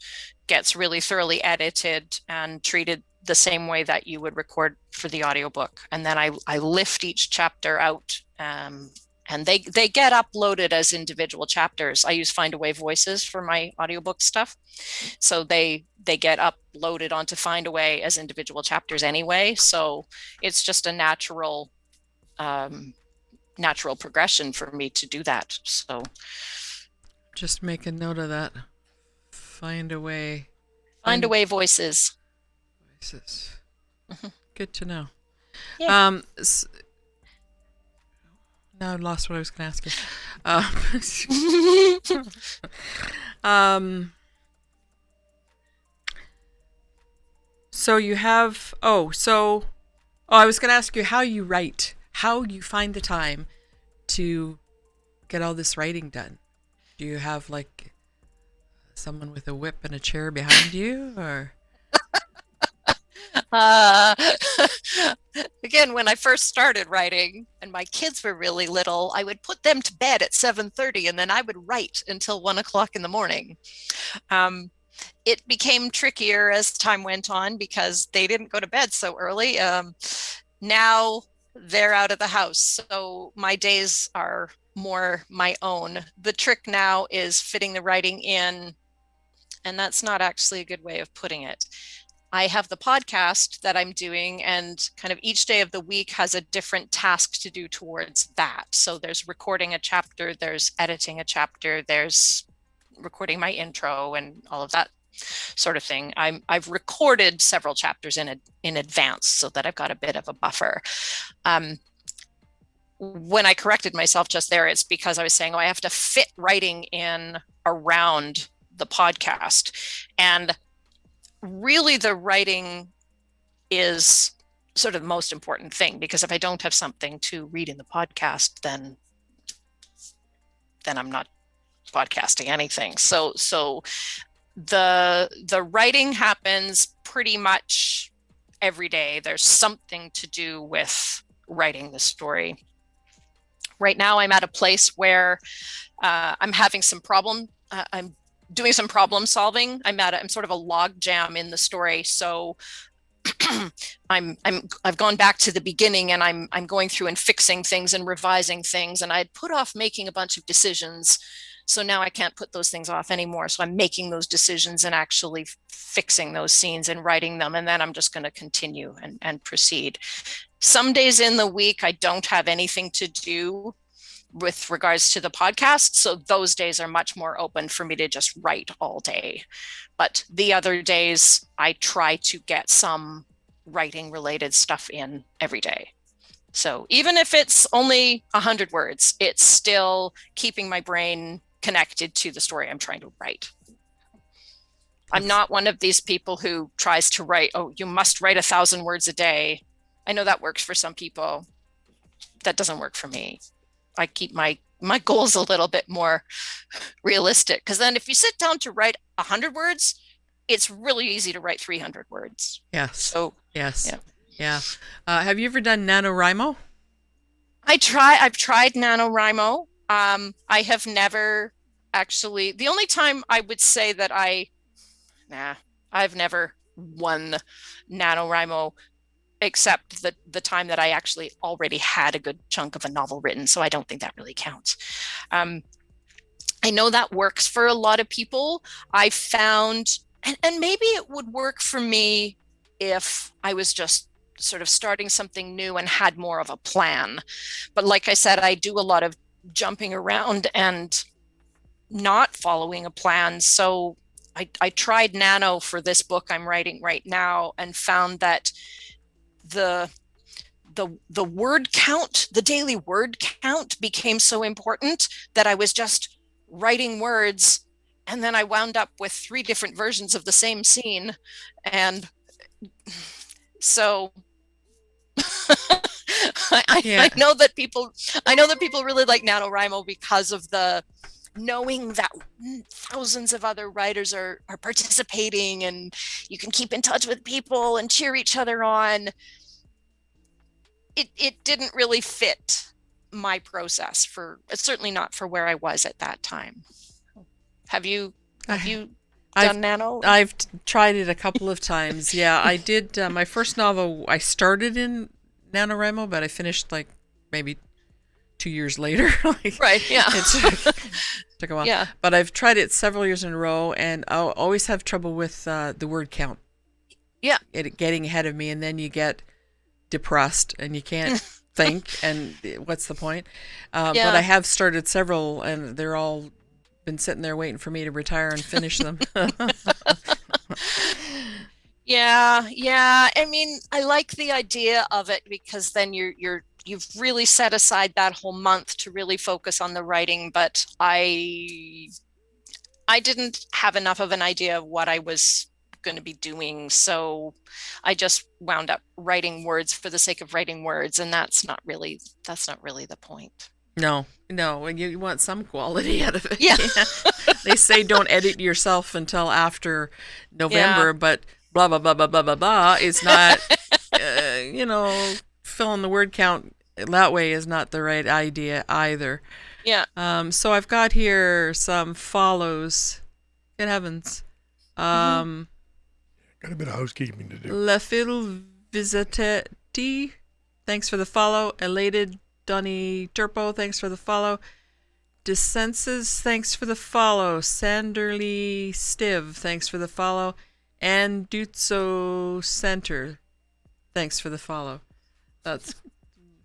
gets really thoroughly edited and treated the same way that you would record for the audiobook. And then I lift each chapter out, and they get uploaded as individual chapters. I use Findaway Voices for my audiobook stuff. So they get uploaded onto Findaway as individual chapters anyway. So it's just a natural progression for me to do that. So just make a note of that. Findaway Voices. Mm-hmm. Good to know. Yeah. Now I lost what I was going to ask you. So you have, I was going to ask you how you write, how you find the time to get all this writing done. Do you have like someone with a whip and a chair behind you, or? Again, when I first started writing and my kids were really little, I would put them to bed at 7:30 and then I would write until 1:00 in the morning. It became trickier as time went on because they didn't go to bed so early. Now they're out of the house, so my days are more my own. The trick now is fitting the writing in, and that's not actually a good way of putting it. I have the podcast that I'm doing, and kind of each day of the week has a different task to do towards that. So there's recording a chapter, there's editing a chapter, there's recording my intro and all of that sort of thing. I've recorded several chapters in advance so that I've got a bit of a buffer. When I corrected myself just there, it's because I was saying, I have to fit writing in around the podcast. And really the writing is sort of the most important thing, because if I don't have something to read in the podcast, then I'm not podcasting anything. So the writing happens pretty much every day. There's something to do with writing the story. Right now I'm at a place where I'm having some problem. I'm doing some problem solving. I'm sort of a log jam in the story. So I've gone back to the beginning, and I'm going through and fixing things and revising things. And I'd put off making a bunch of decisions. So now I can't put those things off anymore. So I'm making those decisions and actually fixing those scenes and writing them. And then I'm just going to continue and proceed. Some days in the week, I don't have anything to do with regards to the podcast. So those days are much more open for me to just write all day. But the other days, I try to get some writing related stuff in every day. So even if it's only 100 words, it's still keeping my brain connected to the story I'm trying to write. I'm not one of these people who tries to write, you must write 1,000 words a day. I know that works for some people. That doesn't work for me. I keep my goals a little bit more realistic, because then if you sit down to write 100 words, it's really easy to write 300 words. Yes. So yes. Yeah. Have you ever done NaNoWriMo? I've tried NaNoWriMo. I have never actually, the only time I would say that I've never won NaNoWriMo, except the time that I actually already had a good chunk of a novel written. So I don't think that really counts. I know that works for a lot of people. I found, and maybe it would work for me if I was just sort of starting something new and had more of a plan. But like I said, I do a lot of jumping around and not following a plan. So I tried Nano for this book I'm writing right now, and found that the word count, the daily word count, became so important that I was just writing words, and then I wound up with 3 different versions of the same scene. And so I know that people really like NaNoWriMo because of the knowing that thousands of other writers are participating and you can keep in touch with people and cheer each other on, it didn't really fit my process certainly not for where I was at that time. Have you done Nano? I've tried it a couple of times. Yeah, I did. My first novel, I started in NaNoWriMo, but I finished like maybe 2 years later. Right, yeah. It took a while. Yeah. But I've tried it several years in a row, and I'll always have trouble with the word count. Yeah. It getting ahead of me, and then you get depressed, and you can't think, and what's the point? But I have started several, and they're all been sitting there waiting for me to retire and finish them. Yeah. I mean, I like the idea of it because then you've really set aside that whole month to really focus on the writing, but I didn't have enough of an idea of what I was going to be doing, so I just wound up writing words for the sake of writing words, and that's not really the point. No, and you want some quality out of it. Yeah. They say don't edit yourself until after November, but blah, blah, blah, blah, blah, blah, blah is not, filling the word count that way is not the right idea either. Yeah. So I've got here some follows. Good heavens. Got a bit of housekeeping to do. La Fil Visitetti, thanks for the follow. Elated Donny Turpo, thanks for the follow. Dissenses, thanks for the follow. Sanderly Stiv, thanks for the follow. And Dutso Center, thanks for the follow.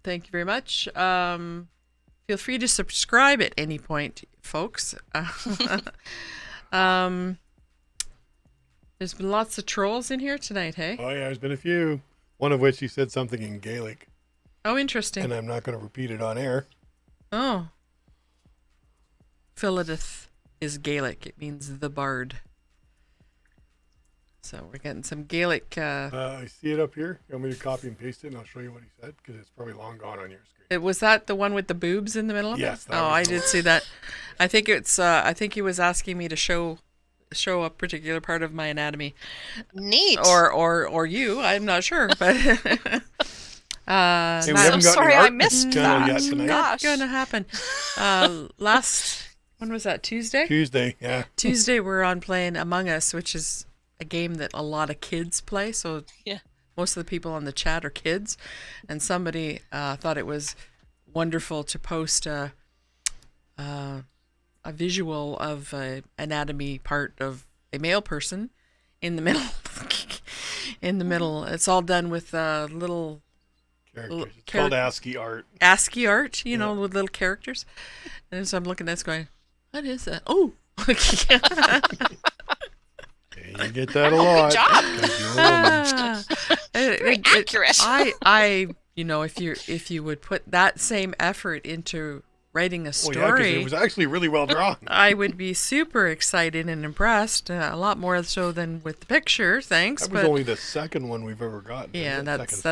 Thank you very much. Feel free to subscribe at any point, folks. There's been lots of trolls in here tonight, hey? Oh, yeah, there's been a few. One of which he said something in Gaelic. Oh, interesting. And I'm not going to repeat it on air. Oh. Philidith is Gaelic. It means the bard. So we're getting some Gaelic. I see it up here. You want me to copy and paste it, and I'll show you what he said? Because it's probably long gone on your screen. Was that the one with the boobs in the middle of it? Yes. Oh, I did see that. I think it's. I think he was asking me to show a particular part of my anatomy. Neat. Or you. I'm not sure, but. Hey, I'm sorry I missed that. Yet tonight. Not gonna happen. When was that? Tuesday? Tuesday, yeah. Tuesday we're on playing Among Us, which is a game that a lot of kids play. So yeah, most of the people on the chat are kids, and somebody thought it was wonderful to post a visual of an anatomy part of a male person in the middle. In the middle, it's all done with little characters. It's called ASCII art. ASCII art, you know, with little characters. And so I'm looking at this going, what is that? Oh. You get that a lot. Good job. Accurate. I if you would put that same effort into writing a story, well, yeah, 'cause it was actually really well drawn. I would be super excited and impressed, a lot more so than with the picture. Thanks. That was only the second one we've ever gotten. Yeah, that's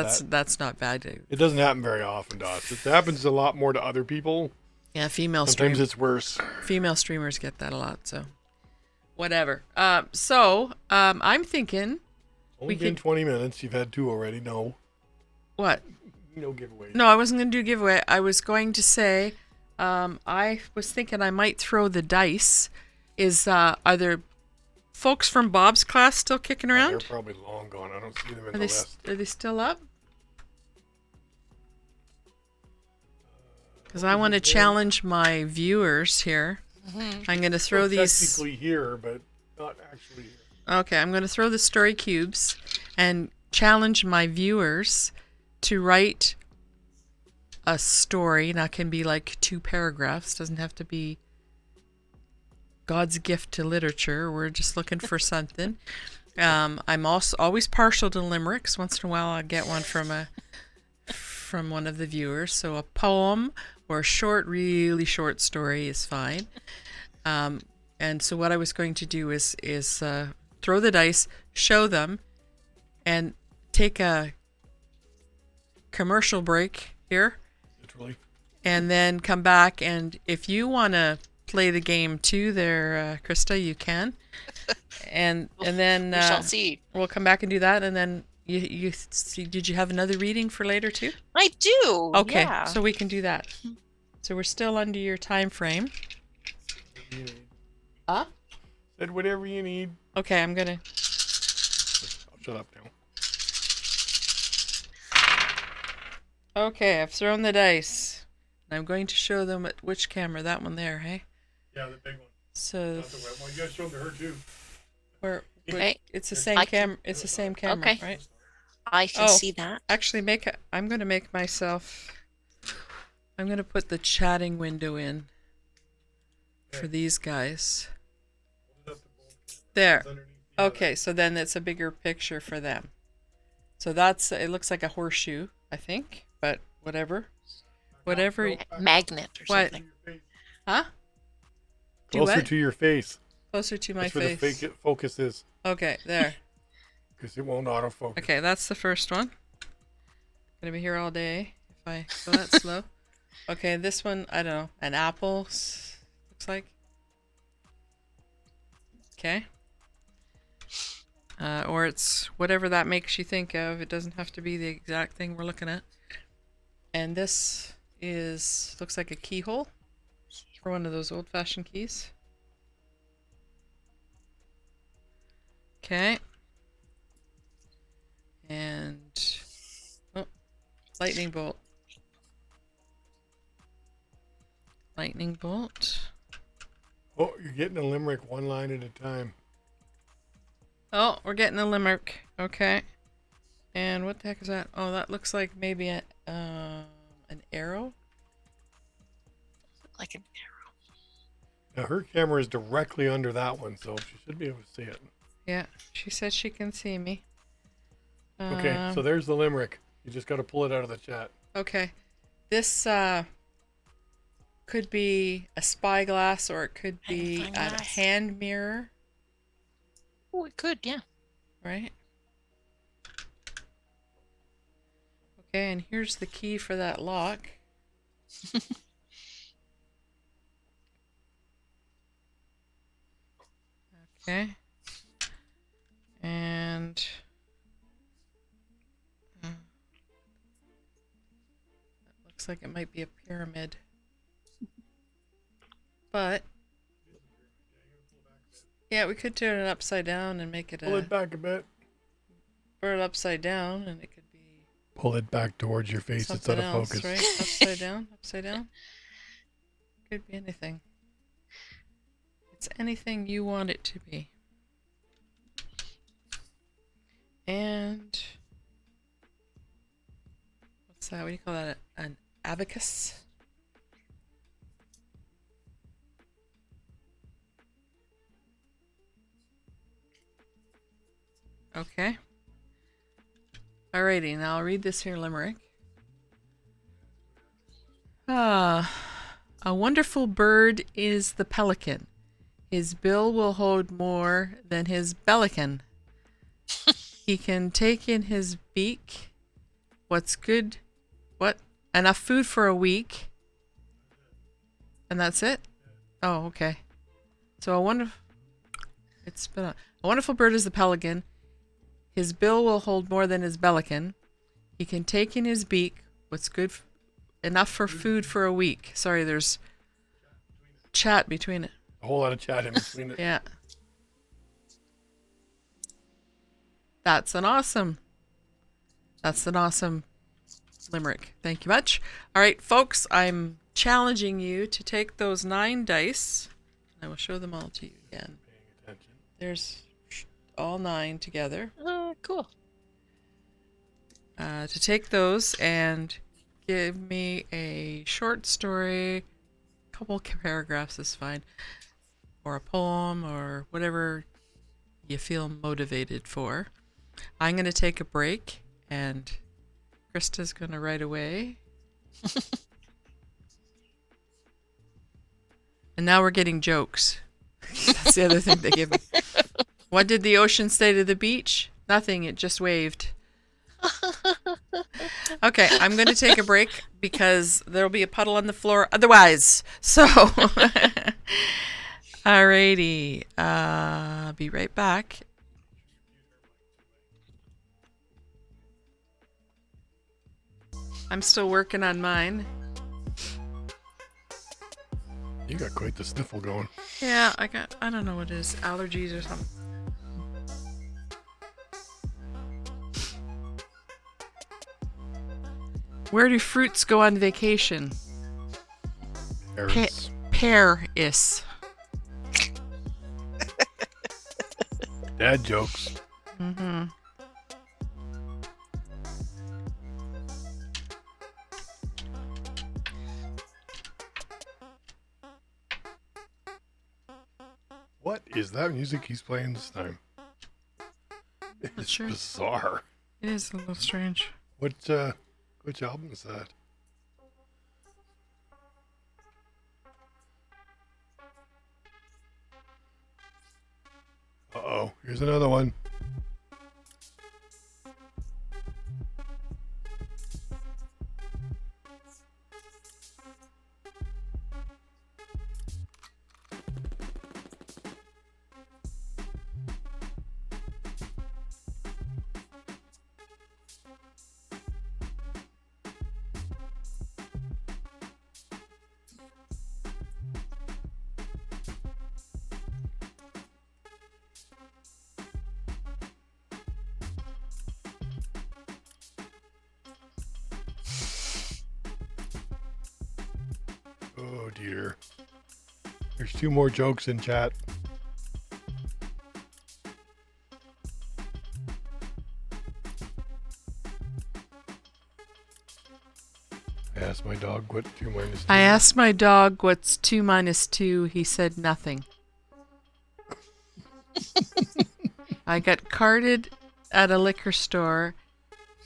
not bad. It doesn't happen very often to us. It happens a lot more to other people. Yeah, sometimes it's worse. Female streamers get that a lot, so whatever. I'm thinking only been 20 minutes. You've had 2 already. No. What? No giveaway. No, I wasn't going to do a giveaway. I was going to say, I was thinking I might throw the dice. Are there folks from Bob's class still kicking around? They're probably long gone. I don't see them in the list. Are they still up? Because I want to challenge my viewers here. Mm-hmm. I'm going to throw these. Technically here, but not actually here. Okay, I'm going to throw the story cubes and challenge my viewers to write a story. Now, it can be like 2 paragraphs. Doesn't have to be God's gift to literature. We're just looking for something. I'm also always partial to limericks. Once in a while, I'll get one from one of the viewers. So a poem or a really short story is fine. And so what I was going to do is throw the dice, show them, and take a commercial break here. Literally. And then come back, and if you want to play the game too there, Krista, you can. And then we shall see. We'll come back and do that. And then you see, did you have another reading for later too? I do. Okay, Yeah. so we can do that. So we're still under your time frame. Huh? Said whatever you need. Okay, I'm gonna. I'll shut up now. Okay, I've thrown the dice. I'm going to show them at which camera. That one there, hey? Yeah, the big one. So Not the wet one. You guys show them to her too. where it's the same camera. It's the same camera, Okay. right? I can see that. Actually, I'm going to make myself. I'm going to put the chatting window in for these guys. There. Okay, so then it's a bigger picture for them. So it looks like a horseshoe, I think, but whatever. Whatever. Magnet or What? something. Huh? Do Closer what? to your face. Closer to my That's where face. the focus is. Okay, there. Because it won't autofocus. Okay, that's the first one. Gonna be here all day if I go that slow. Okay, this one, I don't know, an apple looks like. Okay. Or it's whatever that makes you think of. It doesn't have to be the exact thing we're looking at. And this looks like a keyhole for one of those old-fashioned keys. Okay. And lightning bolt. Lightning bolt. Oh, you're getting a limerick one line at a time. Oh, we're getting a limerick. Okay. And what the heck is that? Oh, that looks like maybe an arrow. Like an arrow. Now her camera is directly under that one, so she should be able to see it. Yeah, she says she can see me. Okay, so there's the limerick. You just got to pull it out of the chat. Okay. This could be a spyglass or it could be a hand mirror, Oh, it could, yeah. right? Okay, and here's the key for that lock. Okay. And that looks like it might be a pyramid. But yeah, we could turn it upside down and make it Pull it back a bit. Burn it upside down and it could be Pull it back towards your face. It's something out of else, focus. right? Upside down, upside down. Could be anything. It's anything you want it to be. And what's that? What do you call that? An abacus? Okay. Alrighty, now I'll read this here limerick. A wonderful bird is the pelican. His bill will hold more than his bellican. He can take in his beak what's good, enough food for a week. And that's it? Oh, okay. So a wonderful bird is the pelican. His bill will hold more than his bellican. He can take in his beak what's good, enough for food for a week. Sorry, there's chat between it. A whole lot of chat in between it. Yeah. That's an awesome limerick. Thank you much. All right, folks, I'm challenging you to take those 9 dice. I will show them all to you again. Paying attention. There's all 9 together. Cool. To take those and give me a short story, a couple paragraphs is fine, or a poem, or whatever you feel motivated for. I'm going to take a break, and Krista's going to write away. And now we're getting jokes. That's the other thing they give me. What did the ocean say to the beach? Nothing, it just waved. Okay, I'm going to take a break because there'll be a puddle on the floor otherwise. So Alrighty. Be right back. I'm still working on mine. You got quite the sniffle going. Yeah, I don't know what it is, allergies or something. Where do fruits go on vacation? Paris. Paris. Dad jokes. Mm-hmm. What is that music he's playing this time? It's sure. bizarre. It is a little strange. Which album is that? Uh-oh, here's another one. Oh dear. There's 2 more jokes in chat. I asked my dog what 2 minus 2. I asked my dog what's 2 minus 2. He said nothing. I got carded at a liquor store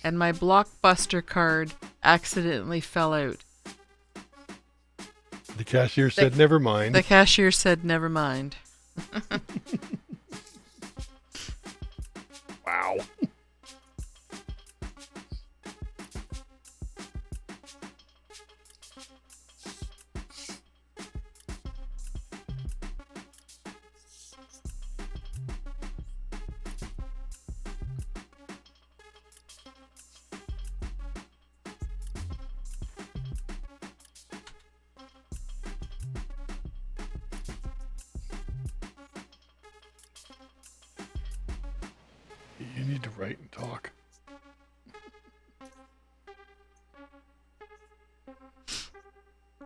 and my Blockbuster card accidentally fell out. The cashier said, never mind. The cashier said, never mind. Wow. You need to write and talk.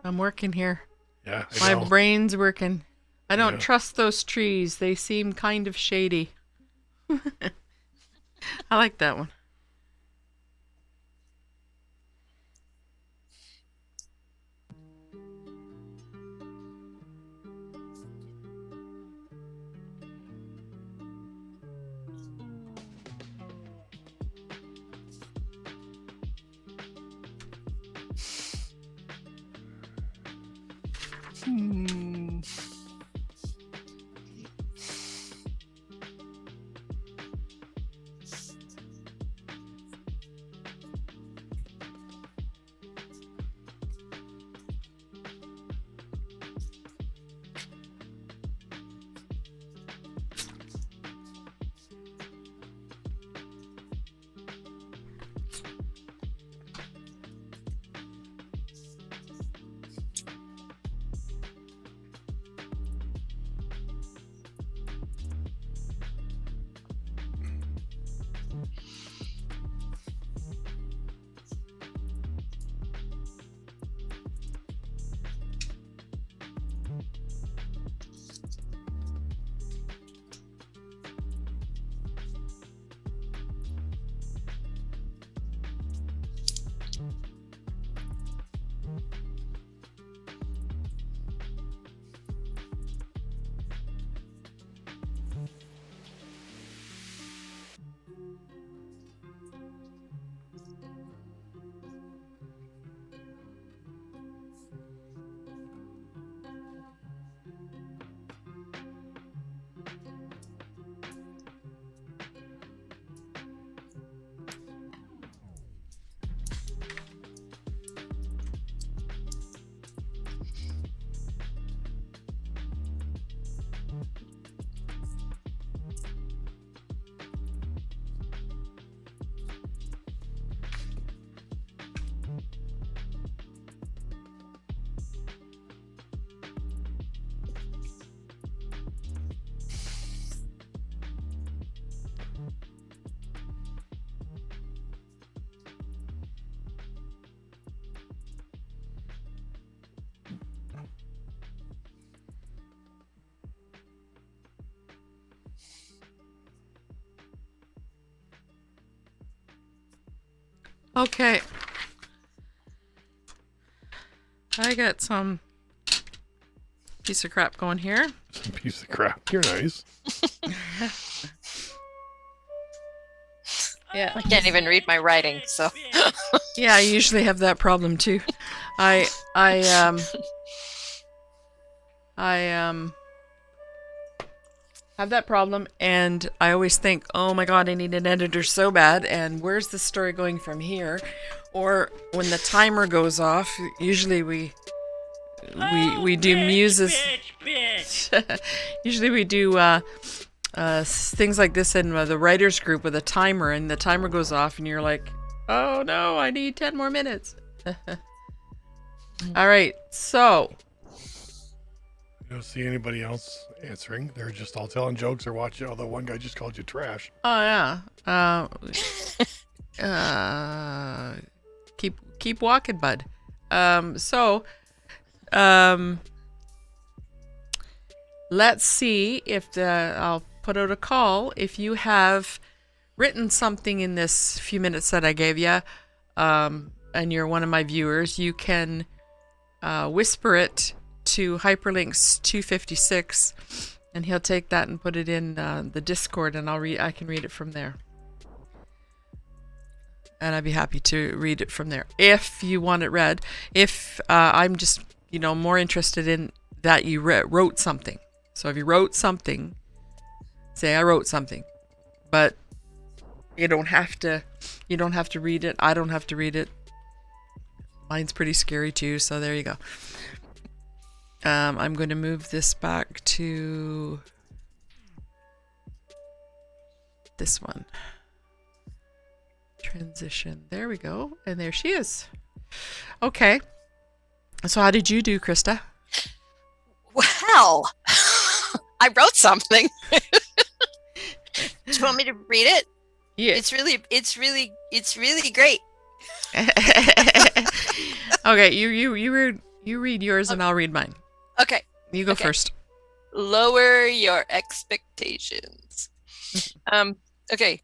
I'm working here. Yeah, My I know. brain's working. I don't Yeah. trust those trees. They seem kind of shady. I like that one. Okay. I got some piece of crap going here. Some piece of crap. You're nice. Yeah. I can't even read my writing, so. Yeah, I usually have that problem too. I have that problem, and I always think, oh my god, I need an editor so bad, and where's the story going from here? Or when the timer goes off, usually we do muses. Usually we do things like this in the writers group with a timer, and the timer goes off, and you're like, oh no, I need 10 more minutes. All right, so You don't see anybody else answering. They're just all telling jokes or watching. Although one guy just called you trash. oh yeah, keep walking, bud. Let's see if I'll put out a call. If you have written something in this few minutes that I gave you, and you're one of my viewers, you can whisper it to Hyperlinks 256, and he'll take that and put it in the Discord, and I can read it from there. And I'd be happy to read it from there if you want it read. If I'm just more interested in that you wrote something. So if you wrote something, say I wrote something, but you don't have to read it. I don't have to read it. Mine's pretty scary too, so there you go. I'm going to move this back to this one. Transition. There we go. And there she is. Okay. So how did you do, Krista? Well, I wrote something. Do you want me to read it? Yeah. It's really great. Okay, you read yours and I'll read mine. Okay. You go first. Lower your expectations. Okay.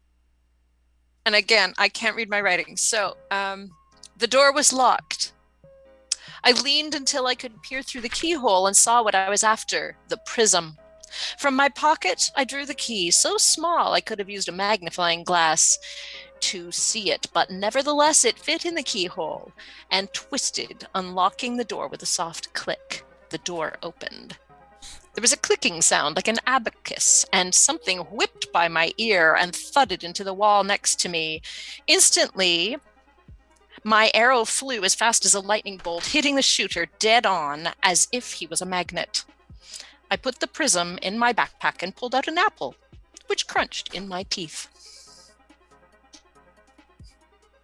And again, I can't read my writing. So, the door was locked. I leaned until I could peer through the keyhole and saw what I was after, the prism. From my pocket, I drew the key, so small I could have used a magnifying glass to see it, but nevertheless it fit in the keyhole and twisted, unlocking the door with a soft click. The door opened. There was a clicking sound like an abacus, and something whipped by my ear and thudded into the wall next to me. Instantly, my arrow flew as fast as a lightning bolt, hitting the shooter dead on as if he was a magnet. I put the prism in my backpack and pulled out an apple, which crunched in my teeth.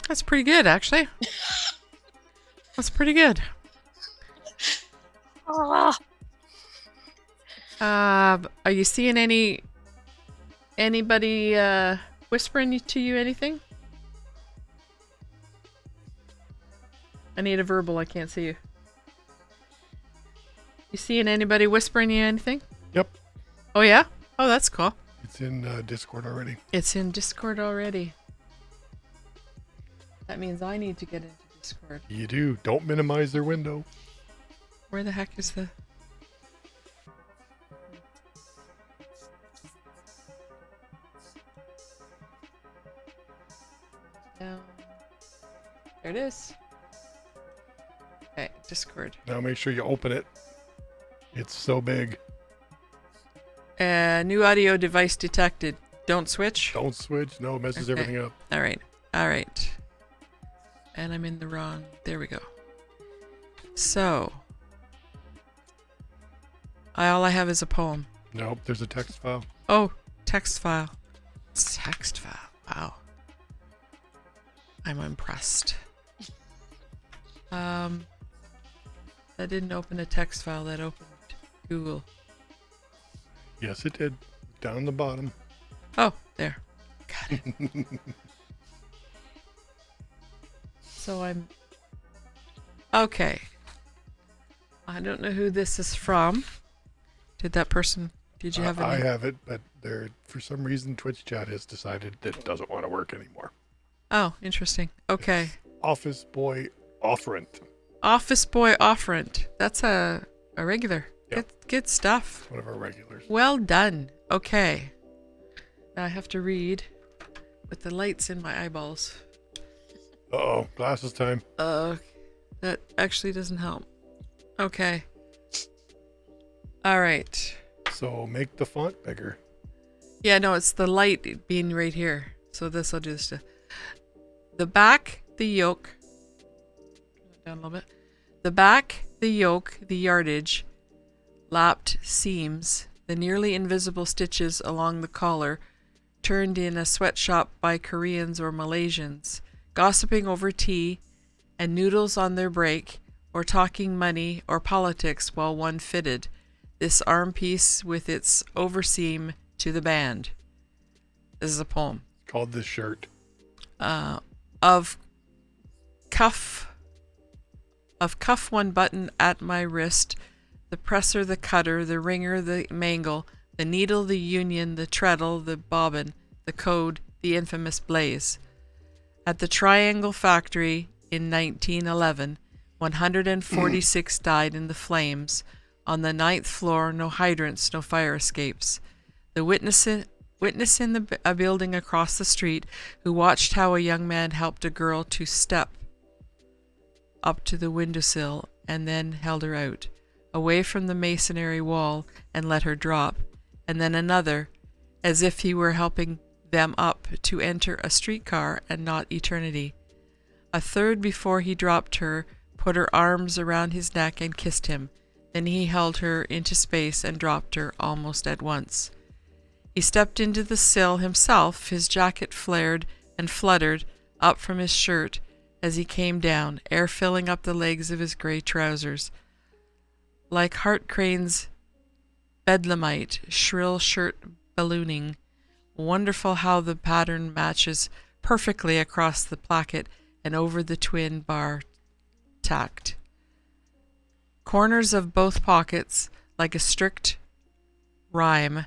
That's pretty good, actually. That's pretty good. Are you seeing anybody whispering to you anything? I need a verbal. I can't see you. You seeing anybody whispering you anything? Yep. Oh yeah? Oh, that's cool. It's in Discord already. It's in Discord already. That means I need to get into Discord. You do. Don't minimize their window. Where the heck is the... Down. There it is. Okay, Discord. Now make sure you open it. It's so big. New audio device detected. Don't switch? Don't switch. No, it messes everything up. All right. All right. And I'm in the wrong... There we go. So... all I have is a poem. Nope, there's a text file. Oh, text file. Text file. Wow. I'm impressed. That didn't open a text file. That opened Google. Yes, it did. Down the bottom. Oh, there. Got it. So I'm... Okay. I don't know who this is from. Did you have it? I have it, but for some reason Twitch chat has decided that it doesn't want to work anymore. Oh, interesting. Okay. Office Boy Offerant. Office Boy Offerant. That's a regular. Yep. Good stuff. One of our regulars. Well done. Okay. Now I have to read with the lights in my eyeballs. Uh-oh, glasses time. That actually doesn't help. Okay. All right. So make the font bigger. Yeah, no, it's the light being right here. So this will do this. The back, the yoke. Down a little bit. The back, the yoke, the yardage, lapped seams, the nearly invisible stitches along the collar, turned in a sweatshop by Koreans or Malaysians, gossiping over tea and noodles on their break, or talking money or politics while one fitted. This arm piece with its overseam to the band. This is a poem. Called this shirt. Of cuff one button at my wrist, the presser, the cutter, the ringer, the mangle, the needle, the union, the treadle, the bobbin, the code, the infamous blaze. At the Triangle Factory in 1911, 146 died in the flames. On the 9th floor, no hydrants, no fire escapes. The witness in a building across the street who watched how a young man helped a girl to step up to the windowsill and then held her out, away from the masonry wall, and let her drop, and then another, as if he were helping them up to enter a streetcar and not eternity. A third, before he dropped her, put her arms around his neck and kissed him. Then he held her into space and dropped her almost at once. He stepped into the sill himself, his jacket flared and fluttered up from his shirt as he came down, air filling up the legs of his grey trousers. Like Hart Crane's bedlamite, shrill shirt ballooning. Wonderful how the pattern matches perfectly across the placket and over the twin bar tacked. Corners of both pockets, like a strict rhyme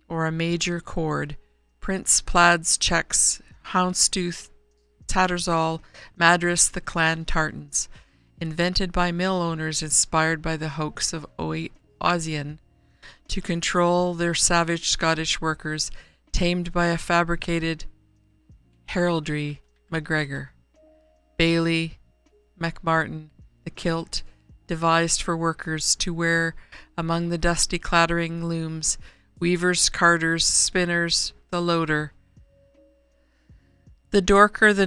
or a major chord. Prints, plaids, checks, houndstooth, tattersall, madras, the clan tartans. Invented by mill owners inspired by the hoax of Ossian to control their savage Scottish workers, tamed by a fabricated heraldry, MacGregor. Bailey, MacMartin, the kilt, devised for workers to wear among the dusty clattering looms, weavers, carders, spinners, the loader, the dorker, the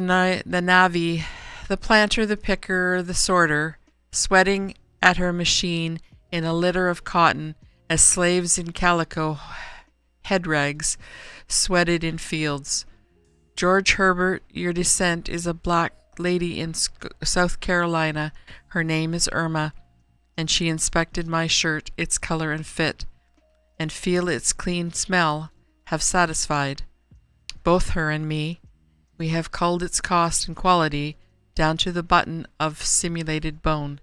navvy, the planter, the picker, the sorter, sweating at her machine in a litter of cotton, as slaves in calico head rags sweated in fields. George Herbert, your descent is a black lady in South Carolina. Her name is Irma, and she inspected my shirt, its color and fit, and feel its clean smell, have satisfied both her and me. We have culled its cost and quality down to the button of simulated bone.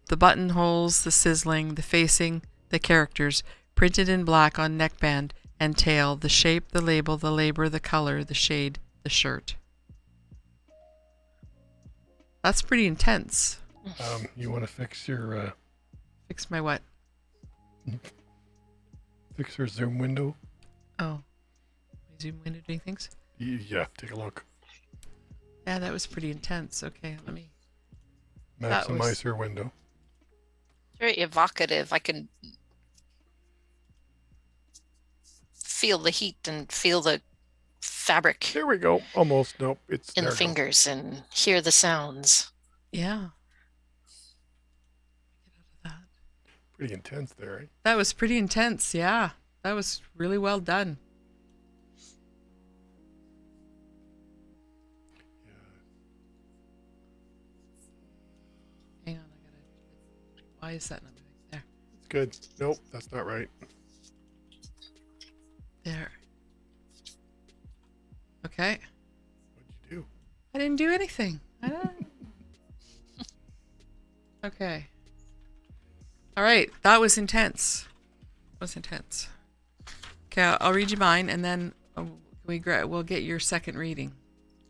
The buttonholes, the sizzling, the facing, the characters, printed in black on neckband and tail, the shape, the label, the labor, the color, the shade, the shirt. That's pretty intense. You want to fix your... Fix my what? Fix your Zoom window? Oh. My Zoom window doing things? Yeah, take a look. Yeah, that was pretty intense. Okay, let me... Maximize her window. Very evocative. I can feel the heat and feel the fabric There we go. Almost. Nope. It's in the there. fingers and hear the sounds. Yeah. Get out of that. Pretty intense there, right? That was pretty intense, yeah. That was really well done. Hang on, why is that not moving? There. It's good. Nope, that's not right. There. Okay. What'd you do? I didn't do anything. I don't... Okay. All right. That was intense. That was intense. Okay, I'll read you mine, and then we'll get your second reading.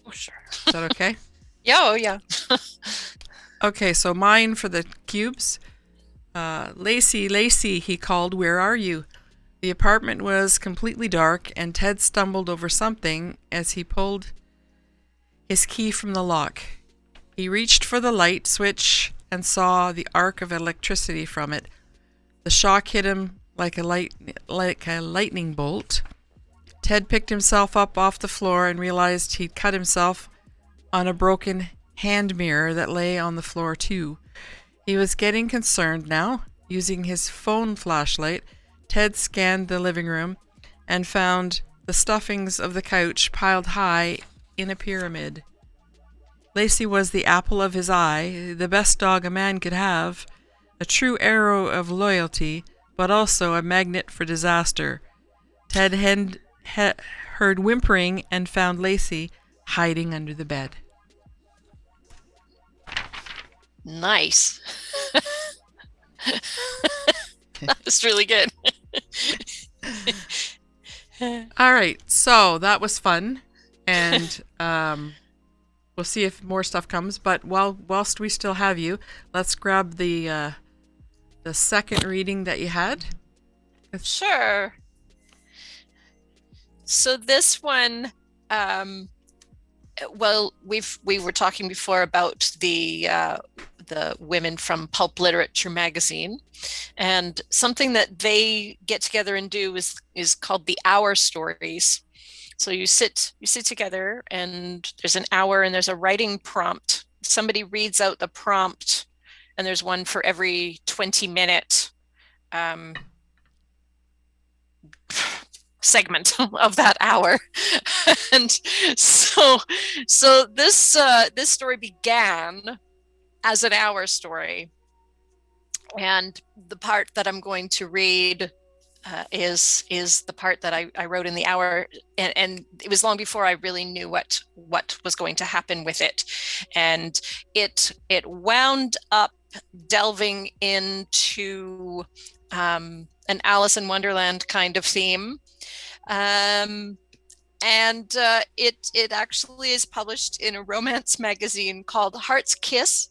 Oh, sure. Is that okay? Yeah, oh yeah. Okay, so mine for the cubes. Lacey, he called, where are you? The apartment was completely dark, and Ted stumbled over something as he pulled his key from the lock. He reached for the light switch and saw the arc of electricity from it. The shock hit him like a lightning bolt. Ted picked himself up off the floor and realized he'd cut himself on a broken hand mirror that lay on the floor too. He was getting concerned now. Using his phone flashlight, Ted scanned the living room and found the stuffings of the couch piled high in a pyramid. Lacey was the apple of his eye, the best dog a man could have, a true arrow of loyalty, but also a magnet for disaster. Ted heard whimpering and found Lacey hiding under the bed. Nice. That was really good. All right, so that was fun, and we'll see if more stuff comes. But whilst we still have you, let's grab the second reading that you had. Sure. So this one, well, we were talking before about the women from Pulp Literature magazine, and something that they get together and do is called the hour stories. So you sit together, and there's an hour, and there's a writing prompt. Somebody reads out the prompt, and there's one for every 20-minute segment of that hour. And so this story began as an hour story, and the part that I'm going to read is the part that I wrote in the hour, and it was long before I really knew what was going to happen with it, and it wound up delving into an Alice in Wonderland kind of theme. And it actually is published in a romance magazine called Heart's Kiss.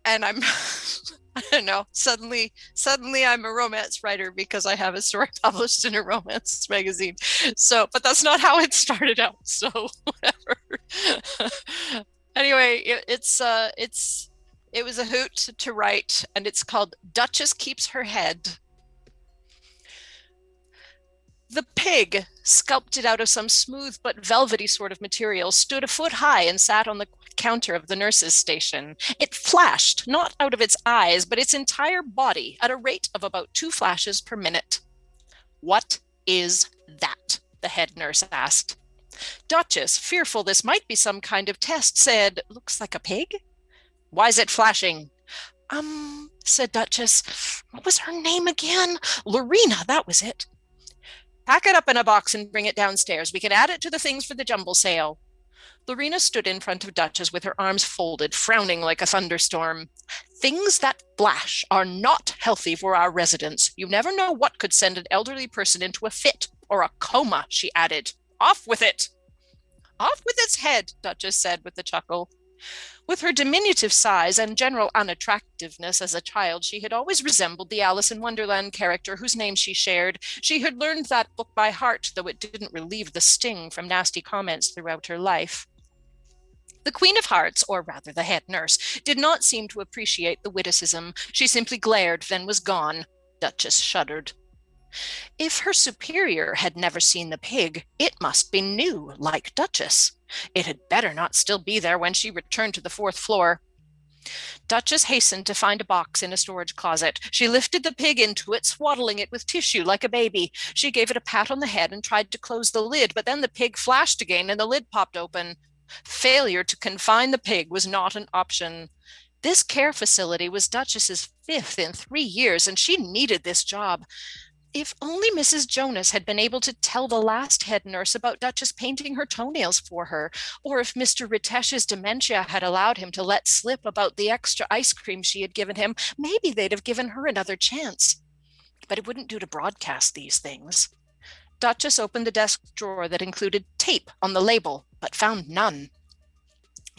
And I don't know, suddenly I'm a romance writer because I have a story published in a romance magazine. So, but that's not how it started out. So whatever. Anyway, it was a hoot to write, and it's called Duchess Keeps Her Head. The pig, sculpted out of some smooth but velvety sort of material, stood a foot high and sat on the counter of the nurse's station. It flashed, not out of its eyes, but its entire body at a rate of about 2 flashes per minute. "What is that?" the head nurse asked. Duchess, fearful this might be some kind of test, said, "Looks like a pig." "Why's it flashing?" Said Duchess. What was her name again? Lorena, that was it. "Pack it up in a box and bring it downstairs. We can add it to the things for the jumble sale." Lorena stood in front of Duchess with her arms folded, frowning like a thunderstorm. "Things that flash are not healthy for our residents. You never know what could send an elderly person into a fit or a coma," she added. "Off with it." "Off with its head," Duchess said with a chuckle. With her diminutive size and general unattractiveness as a child, she had always resembled the Alice in Wonderland character whose name she shared. She had learned that book by heart, though it didn't relieve the sting from nasty comments throughout her life. The Queen of Hearts, or rather the head nurse, did not seem to appreciate the witticism. She simply glared, then was gone. Duchess shuddered. If her superior had never seen the pig, it must be new, like Duchess. It had better not still be there when she returned to the 4th floor. Duchess hastened to find a box in a storage closet. She lifted the pig into it, swaddling it with tissue like a baby. She gave it a pat on the head and tried to close the lid, but then the pig flashed again and the lid popped open. Failure to confine the pig was not an option. This care facility was Duchess's 5th in 3 years, and she needed this job. If only Mrs. Jonas had been able to tell the last head nurse about Duchess painting her toenails for her, or if Mr. Ritesh's dementia had allowed him to let slip about the extra ice cream she had given him, maybe they'd have given her another chance. But it wouldn't do to broadcast these things. Duchess opened the desk drawer that included tape on the label, but found none.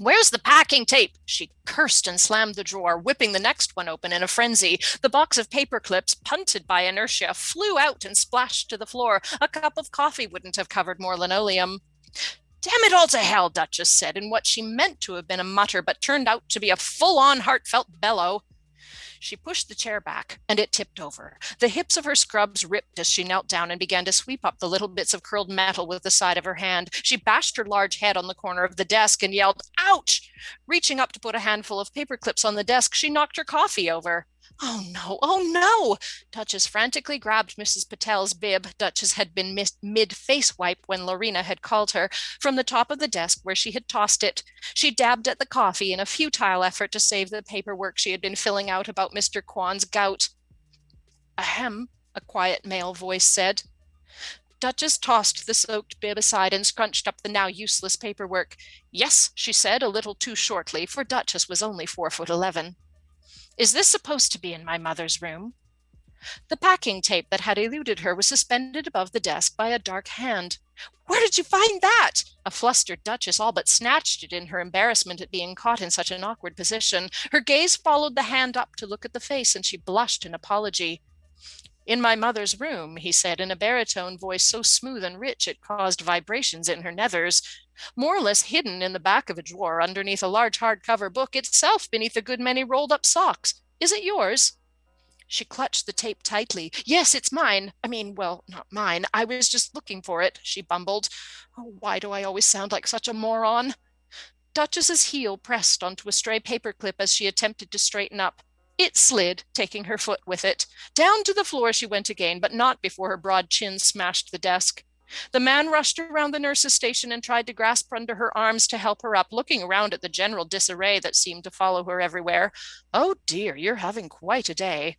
"Where's the packing tape?" She cursed and slammed the drawer, whipping the next one open in a frenzy. The box of paper clips, punted by inertia, flew out and splashed to the floor. A cup of coffee wouldn't have covered more linoleum. "Damn it all to hell," Duchess said, in what she meant to have been a mutter, but turned out to be a full-on heartfelt bellow. She pushed the chair back, and it tipped over. The hips of her scrubs ripped as she knelt down and began to sweep up the little bits of curled metal with the side of her hand. She bashed her large head on the corner of the desk and yelled, "Ouch!" Reaching up to put a handful of paper clips on the desk, she knocked her coffee over. "Oh no, oh no!" Duchess frantically grabbed Mrs. Patel's bib. Duchess had been mid-face wipe when Lorena had called her from the top of the desk where she had tossed it. She dabbed at the coffee in a futile effort to save the paperwork she had been filling out about Mr. Kwan's gout. "Ahem," a quiet male voice said. Duchess tossed the soaked bib aside and scrunched up the now useless paperwork. "Yes," she said, a little too shortly, for Duchess was only 4'11". "Is this supposed to be in my mother's room?" The packing tape that had eluded her was suspended above the desk by a dark hand. "Where did you find that?" A flustered Duchess all but snatched it in her embarrassment at being caught in such an awkward position. Her gaze followed the hand up to look at the face, and she blushed in apology. "In my mother's room," he said in a baritone voice so smooth and rich it caused vibrations in her nethers. "More or less hidden in the back of a drawer underneath a large hardcover book, itself beneath a good many rolled-up socks. Is it yours?" She clutched the tape tightly. "Yes, it's mine. Well, not mine. I was just looking for it," she bumbled. "Oh, why do I always sound like such a moron?" Duchess's heel pressed onto a stray paperclip as she attempted to straighten up. It slid, taking her foot with it. Down to the floor she went again, but not before her broad chin smashed the desk. The man rushed around the nurse's station and tried to grasp under her arms to help her up, looking around at the general disarray that seemed to follow her everywhere. "Oh dear, you're having quite a day."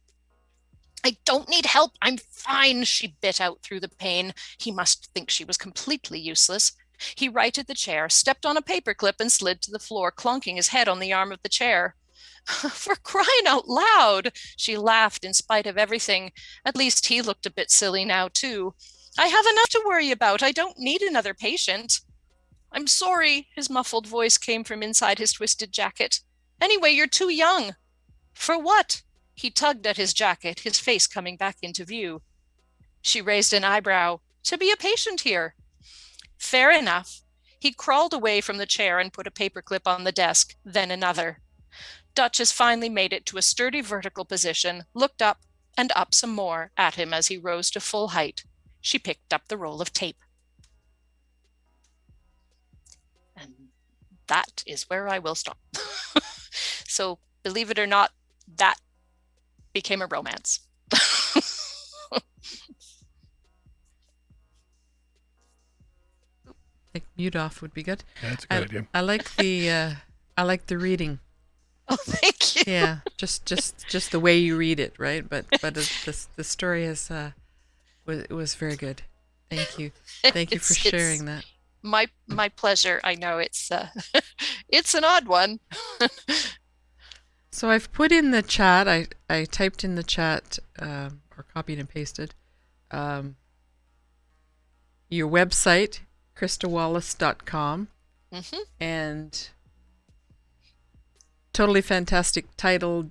"I don't need help. I'm fine," she bit out through the pain. He must think she was completely useless. He righted the chair, stepped on a paperclip, and slid to the floor, clunking his head on the arm of the chair. "For crying out loud!" She laughed in spite of everything. At least he looked a bit silly now, too. "I have enough to worry about. I don't need another patient." "I'm sorry," his muffled voice came from inside his twisted jacket. "Anyway, you're too young." "For what?" He tugged at his jacket, his face coming back into view. She raised an eyebrow. "To be a patient here." "Fair enough." He crawled away from the chair and put a paperclip on the desk, then another. Duchess finally made it to a sturdy vertical position, looked up and up some more at him as he rose to full height. She picked up the roll of tape. And that is where I will stop. So, believe it or not, that became a romance. Like mute off would be good. Yeah, that's a good idea. I like the reading. Oh, thank you. Yeah, just the way you read it, right? But the story is was very good. Thank you. Thank you for sharing that. My pleasure. I know it's it's an odd one. So I've put in the chat. I typed in the chat or copied and pasted your website, KristaWallace.com, and totally fantastic title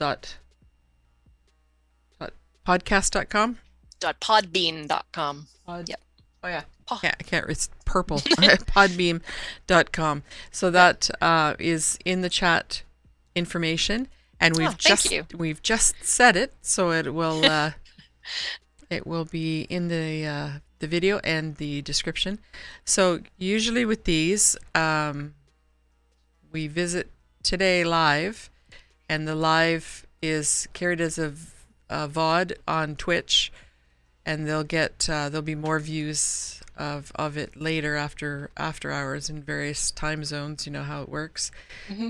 podcast.com. .podbean.com. Yep. Oh yeah. Yeah, I can't. It's purple. Podbeam.com. So that is in the chat information, and we've just said it, so it will it will be in the video and the description. So usually with these, we visit today live, and the live is carried as a VOD on Twitch, and there'll be more views of it later after hours in various time zones. You know how it works.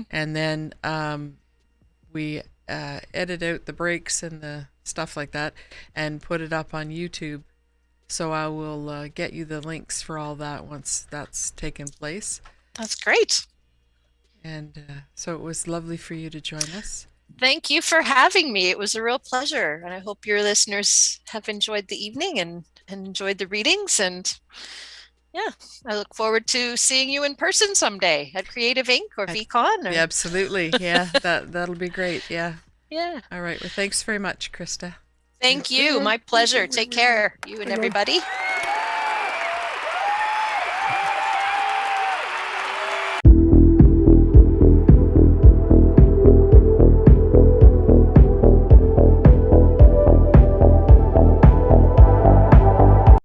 And then we edit out the breaks and the stuff like that and put it up on YouTube. So I will get you the links for all that once that's taken place. That's great. And so it was lovely for you to join us. Thank you for having me. It was a real pleasure. And I hope your listeners have enjoyed the evening and enjoyed the readings. And I look forward to seeing you in person someday at Creative Inc. or VCon. Or... Yeah, absolutely. Yeah, that'll be great. Yeah. Yeah. All right. Well, thanks very much, Krista. Thank you. My pleasure. Take care, you and everybody.